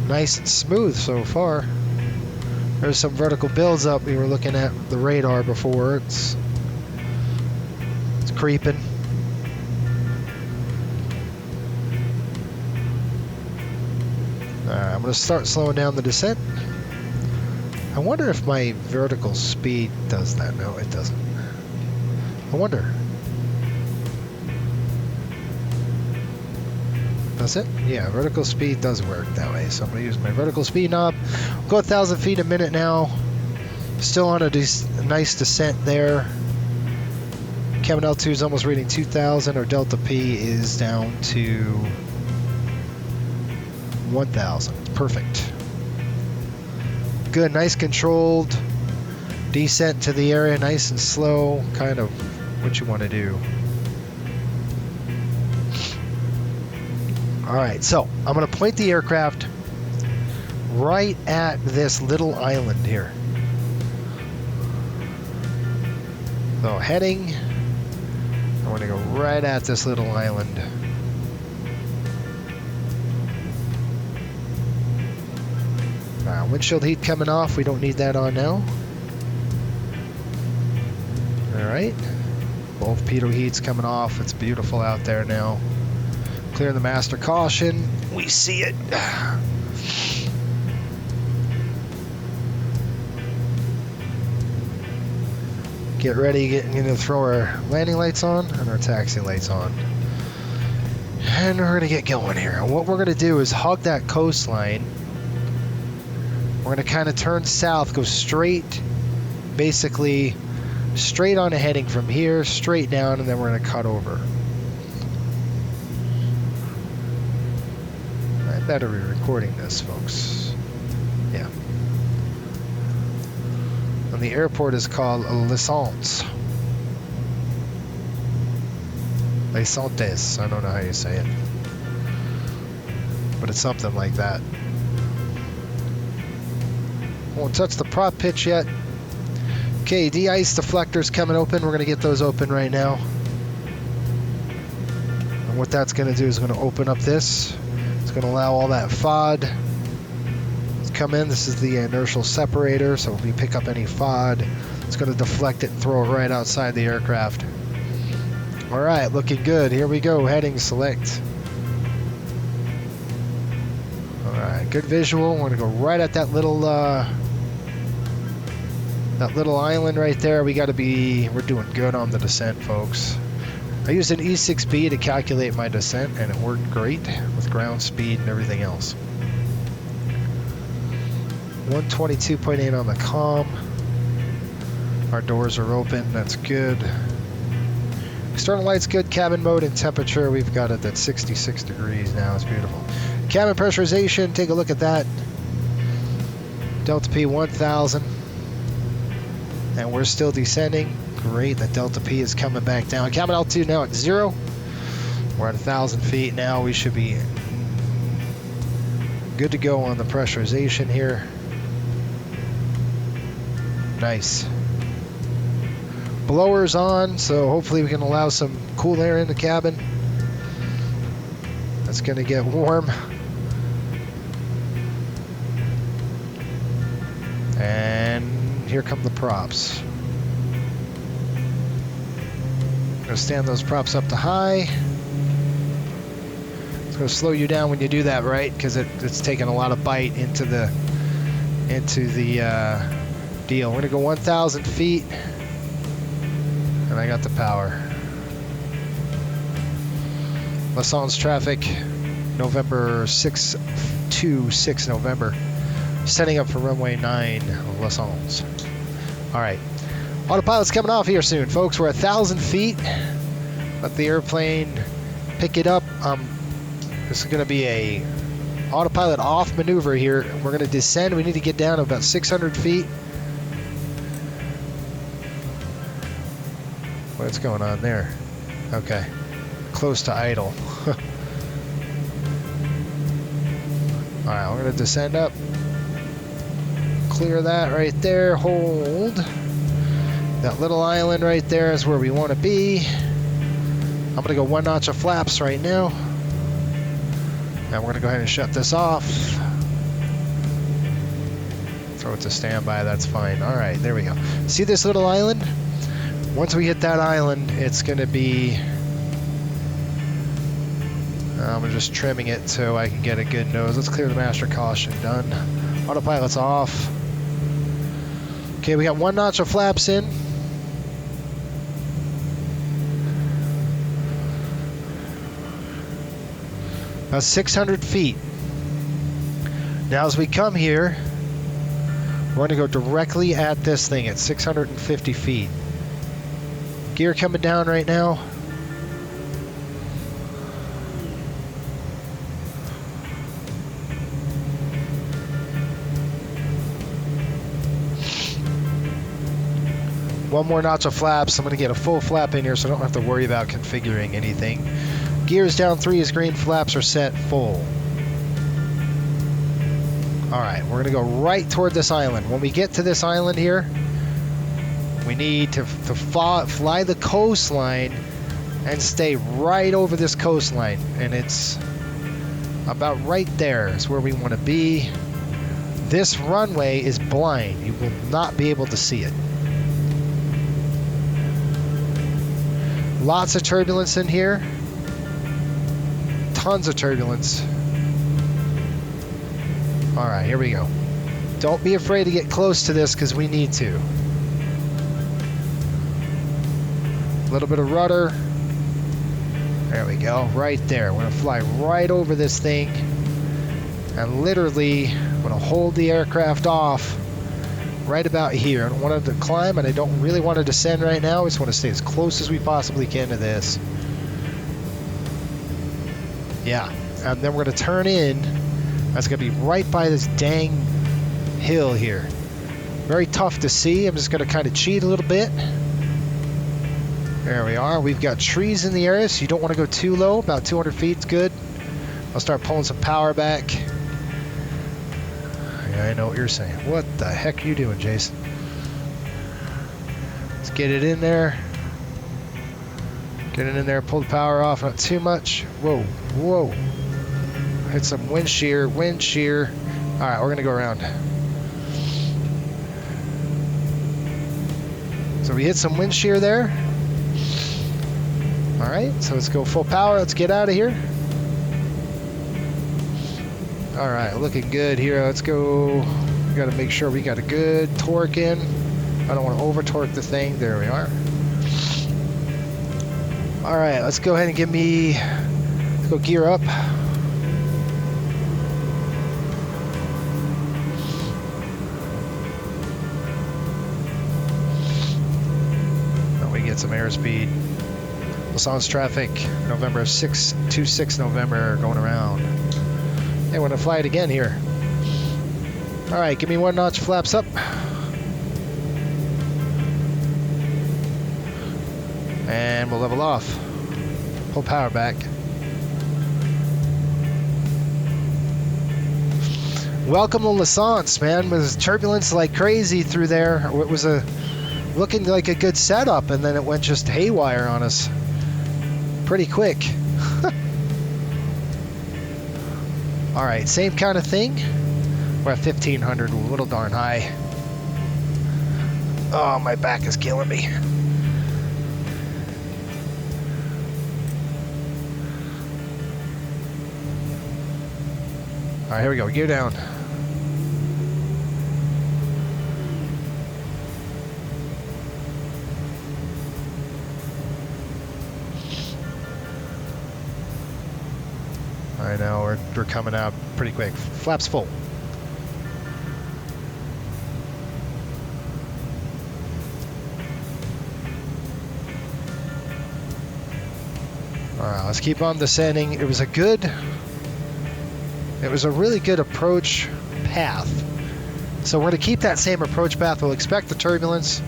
A: Nice and smooth so far. There's some vertical builds up. We were looking at the radar before. It's creeping. I'm going to start slowing down the descent. I wonder if my vertical speed does that. No, it doesn't. I wonder. Does it? Yeah, vertical speed does work that way. So I'm going to use my vertical speed knob. Go 1,000 feet a minute now. Still on a nice descent there. Cabin L2 is almost reading 2,000. Our Delta P is down to 1,000. Perfect. Good, nice controlled descent to the area, nice and slow, kind of what you want to do. All right, so I'm going to point the aircraft right at this little island here. So heading, I want to go right at this little island. Windshield heat coming off. We don't need that on now. All right. Both pitot heats coming off. It's beautiful out there now. Clearing the master caution. We see it. Get ready, getting to throw our landing lights on and our taxi lights on. And we're going to get going here. And what we're going to do is hug that coastline. We're going to kind of turn south, go straight, basically straight on a heading from here, straight down, and then we're going to cut over. I better be recording this, folks. Yeah. And the airport is called Lisantes. Lisantes. I don't know how you say it. But it's something like that. Won't touch the prop pitch yet. Okay, de-ice deflectors coming open. We're going to get those open right now. And what that's going to do is going to open up this. It's going to allow all that FOD to come in. This is the inertial separator, so if we pick up any FOD, it's going to deflect it and throw it right outside the aircraft. All right, looking good. Here we go. Heading select. All right, good visual. We're going to go right at that little island right there. We're doing good on the descent, folks. I used an E6B to calculate my descent, and it worked great with ground speed and everything else. 122.8 on the comm. Our doors are open. That's good. External lights good. Cabin mode and temperature, we've got it at 66 degrees now. It's beautiful. Cabin pressurization, take a look at that. Delta P 1,000. And we're still descending. Great, the Delta P is coming back down. Cabin altitude now at 0. We're at 1,000 feet now. We should be good to go on the pressurization here. Nice. Blowers on, so hopefully we can allow some cool air in the cabin. That's going to get warm. And here come the props. Going to stand those props up to high. It's going to slow you down when you do that, right? Because it's taking a lot of bite into the deal. We're going to go 1,000 feet. And I got the power. Lisantes traffic, November 6 to 6 November. Setting up for runway 9, Los Angeles. All right. Autopilot's coming off here soon, folks. We're 1,000 feet. Let the airplane pick it up. This is going to be a autopilot off maneuver here. We're going to descend. We need to get down to about 600 feet. What's going on there? Okay. Close to idle. All right, we're going to descend up. Clear that right there. Hold. That little island right there is where we want to be. I'm going to go 1 notch of flaps right now. And we're going to go ahead and shut this off. Throw it to standby, that's fine. All right, there we go. See this little island? Once we hit that island, it's going to be... I'm just trimming it so I can get a good nose. Let's clear the master caution. Done. Autopilot's off. Okay, we got 1 notch of flaps in. About 600 feet. Now as we come here, we're going to go directly at this thing at 650 feet. Gear coming down right now. One more notch of flaps. I'm going to get a full flap in here so I don't have to worry about configuring anything. Gears down 3 is green, flaps are set full. Alright, we're going to go right toward this island. When we get to this island here, we need to fly the coastline and stay right over this coastline. And it's about right there is where we want to be. This runway is blind. You will not be able to see it. Lots of turbulence in here. Tons of turbulence. All right, here we go. Don't be afraid to get close to this because we need to. A little bit of rudder. There we go, right there. We're gonna fly right over this thing and literally I'm gonna hold the aircraft off right about here. I don't want it to climb and I don't really want to descend right now. We just want to stay as close as we possibly can to this. Yeah, and then we're going to turn in. That's going to be right by this dang hill here. Very tough to see. I'm just going to kind of cheat a little bit. There we are. We've got trees in the area, so you don't want to go too low. About 200 feet is good. I'll start pulling some power back. Yeah, I know what you're saying. What the heck are you doing, Jason? Let's get it in there. Get it in there, pull the power off, not too much. Whoa, whoa. Hit some wind shear, wind shear. All right, we're gonna go around. So we hit some wind shear there. All right, so let's go full power. Let's get out of here. All right, looking good here. Let's go. We gotta make sure we got a good torque in. I don't want to over torque the thing. There we are. All right, let's go ahead and let's go gear up. Now we get some airspeed. Los Angeles traffic, November 626 November, going around. Hey, we're gonna fly it again here. All right, give me 1 notch flaps up. And we'll level off. Pull power back. Welcome to Los Angeles, man. With turbulence like crazy through there. It was looking like a good setup, and then it went just haywire on us pretty quick. All right, same kind of thing. We're at 1500, a little darn high. Oh, my back is killing me. All right, here we go. Gear down. All right, now we're coming out pretty quick. Flaps full. right, let's keep on descending. It was a really good approach path. So we're going to keep that same approach path. We'll expect the turbulence.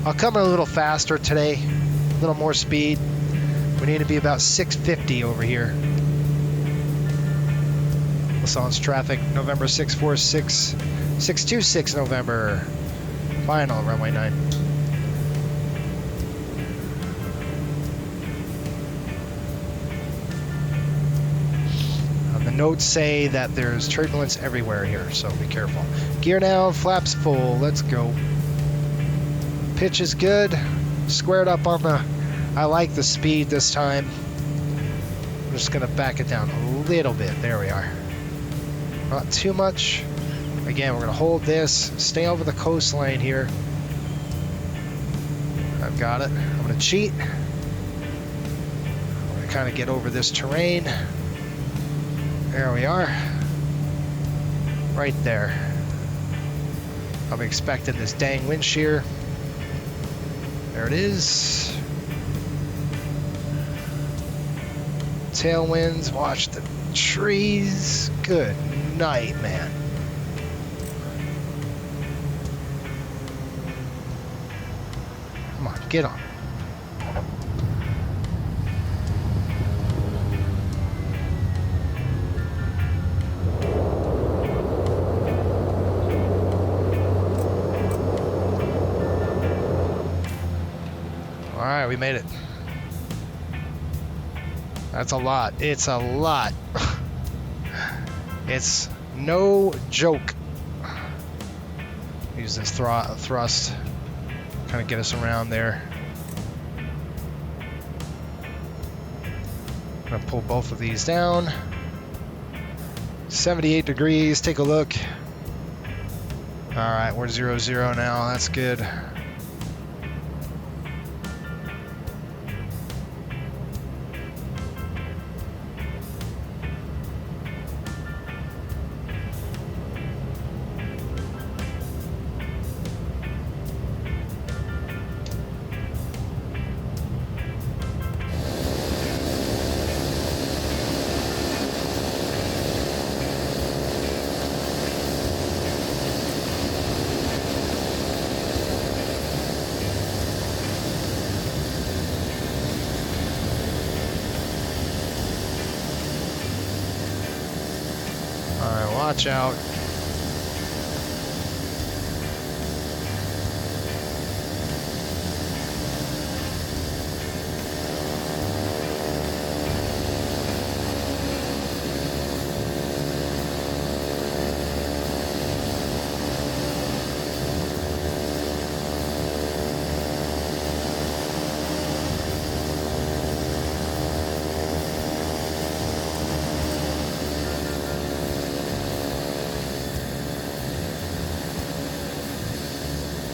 A: I'll come in a little faster today, a little more speed. We need to be about 650 over here. Lassance traffic, November 646, 626 November. Final, runway 9. The notes say that there's turbulence everywhere here, so be careful. Gear down, flaps full, let's go. Pitch is good, squared up on the, I like the speed this time. I'm just gonna back it down a little bit, there we are. Not too much. Again, we're gonna hold this, stay over the coastline here. I've got it, I'm gonna cheat. I'm gonna kind of get over this terrain. There we are. Right there. I'm expecting this dang wind shear. There it is. Tailwinds, watch the trees. Good night, man. Come on, get on. All right, we made it. That's a lot. It's a lot. It's no joke. Use this thrust, kind of get us around there. I'm gonna pull both of these down. 78 degrees, take a look. All right, we're 0-0 now, that's good. Watch out.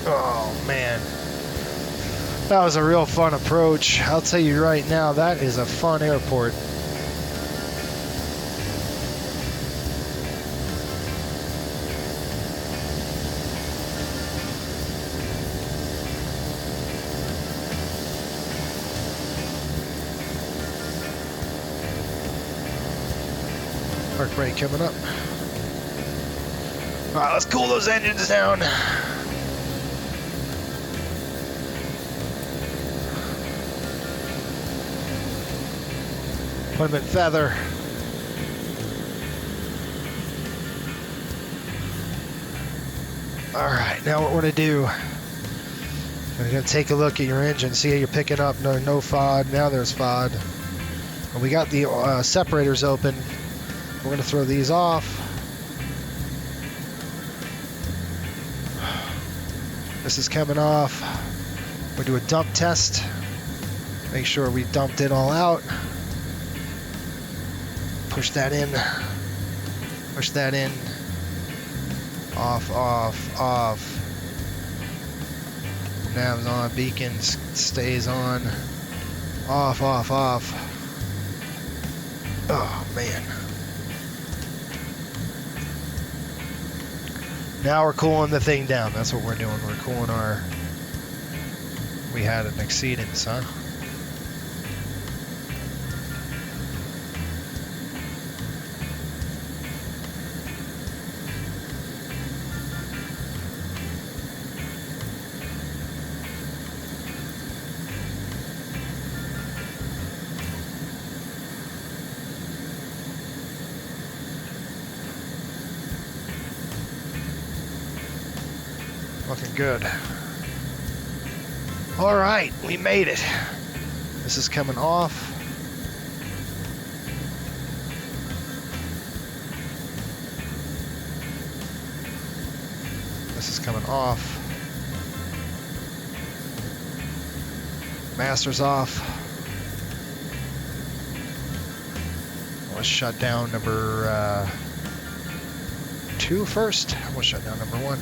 A: Oh man, that was a real fun approach. I'll tell you right now, that is a fun airport. Park brake coming up. All right, let's cool those engines down. Put them in feather. All right, now what we're gonna do, we're gonna take a look at your engine, see how you're picking up. No FOD, now there's FOD. And we got the separators open. We're gonna throw these off. This is coming off. We'll do a dump test. Make sure we dumped it all out. Push that in. Push that in. Off, off, off. Nav's on, beacon stays on. Off, off, off. Oh, man. Now we're cooling the thing down. That's what we're doing. We're cooling our... We had an exceedance, huh? Looking good. All right, we made it. This is coming off. This is coming off. Master's off. Let's shut down number 2 first. We'll shut down number 1.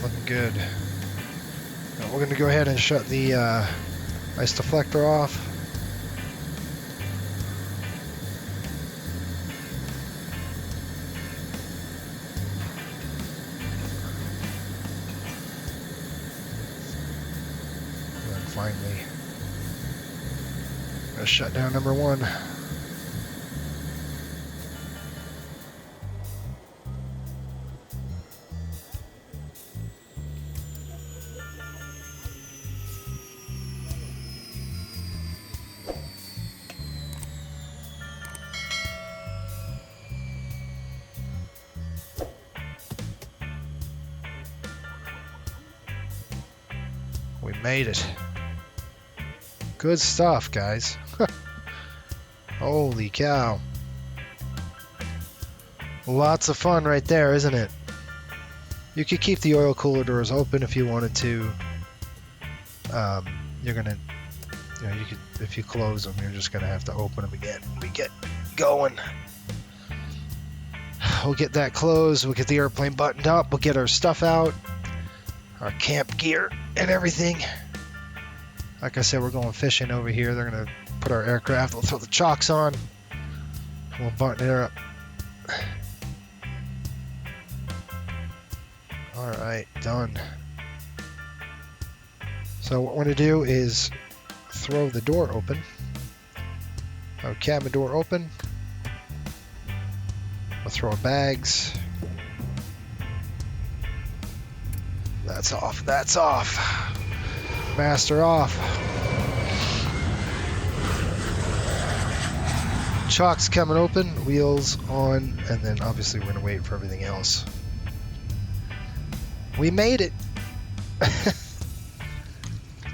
A: Looking good. Now we're going to go ahead and shut the ice deflector off. And then finally, let's shut down number 1. We made it. Good stuff, guys. Holy cow. Lots of fun right there, isn't it? You could keep the oil cooler doors open if you wanted to. You're gonna, you could, if you close them, you're just gonna have to open them again. We get going. We'll get that closed. We'll get the airplane buttoned up. We'll get our stuff out. Our camp gear and everything. Like I said, we're going fishing over here. They're gonna put our aircraft. We'll throw the chocks on. We'll button it up. All right, done. So what we're gonna do is throw the door open. Our cabin door open. We'll throw our bags. That's off. That's off. Master off. Chocks coming open, wheels on, and then obviously we're gonna wait for everything else. We made it.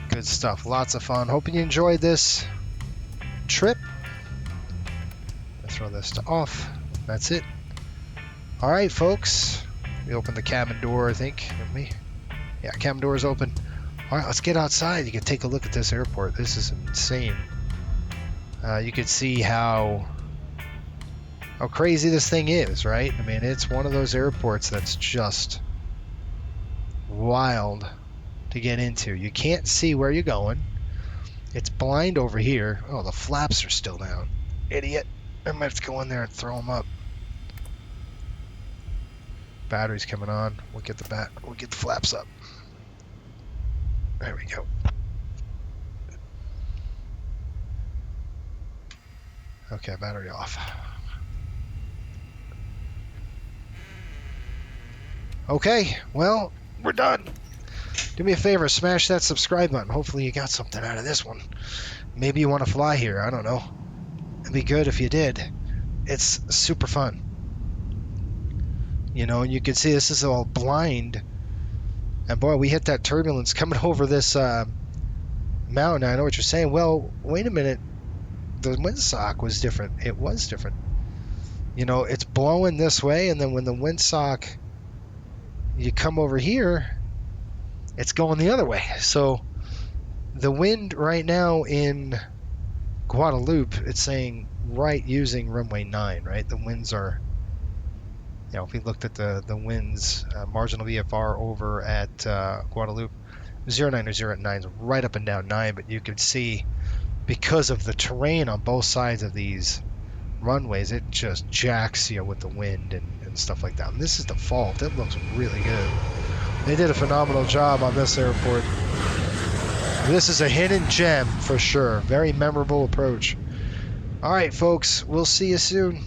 A: Good stuff. Lots of fun. Hoping you enjoyed this trip. I'll throw this to off. That's it. All right, folks. We opened the cabin door, I think. With me. Yeah, cabin door is open. All right, let's get outside. You can take a look at this airport. This is insane. You can see how crazy this thing is, right? I mean, it's one of those airports that's just wild to get into. You can't see where you're going. It's blind over here. Oh, the flaps are still down. Idiot. I might have to go in there and throw them up. Battery's coming on. We'll get the flaps up. There we go. Okay, battery off. Okay, well, we're done. Do me a favor, smash that subscribe button. Hopefully you got something out of this one. Maybe you want to fly here, I don't know. It'd be good if you did. It's super fun. You know, and you can see this is all blind. And boy, we hit that turbulence coming over this mountain. I know what you're saying. Well, wait a minute. The windsock was different. It was different. You know, it's blowing this way, and then when the windsock, you come over here, it's going the other way. So the wind right now in Guadalupe, it's saying right using runway 9, right? The winds are, you know, if we looked at the winds, marginal VFR over at Guadalupe, 09 or 09 is right up and down 9, but you can see because of the terrain on both sides of these runways, it just jacks you with the wind and stuff like that. And this is the fault. It looks really good. They did a phenomenal job on this airport. This is a hidden gem for sure. Very memorable approach. All right, folks, we'll see you soon.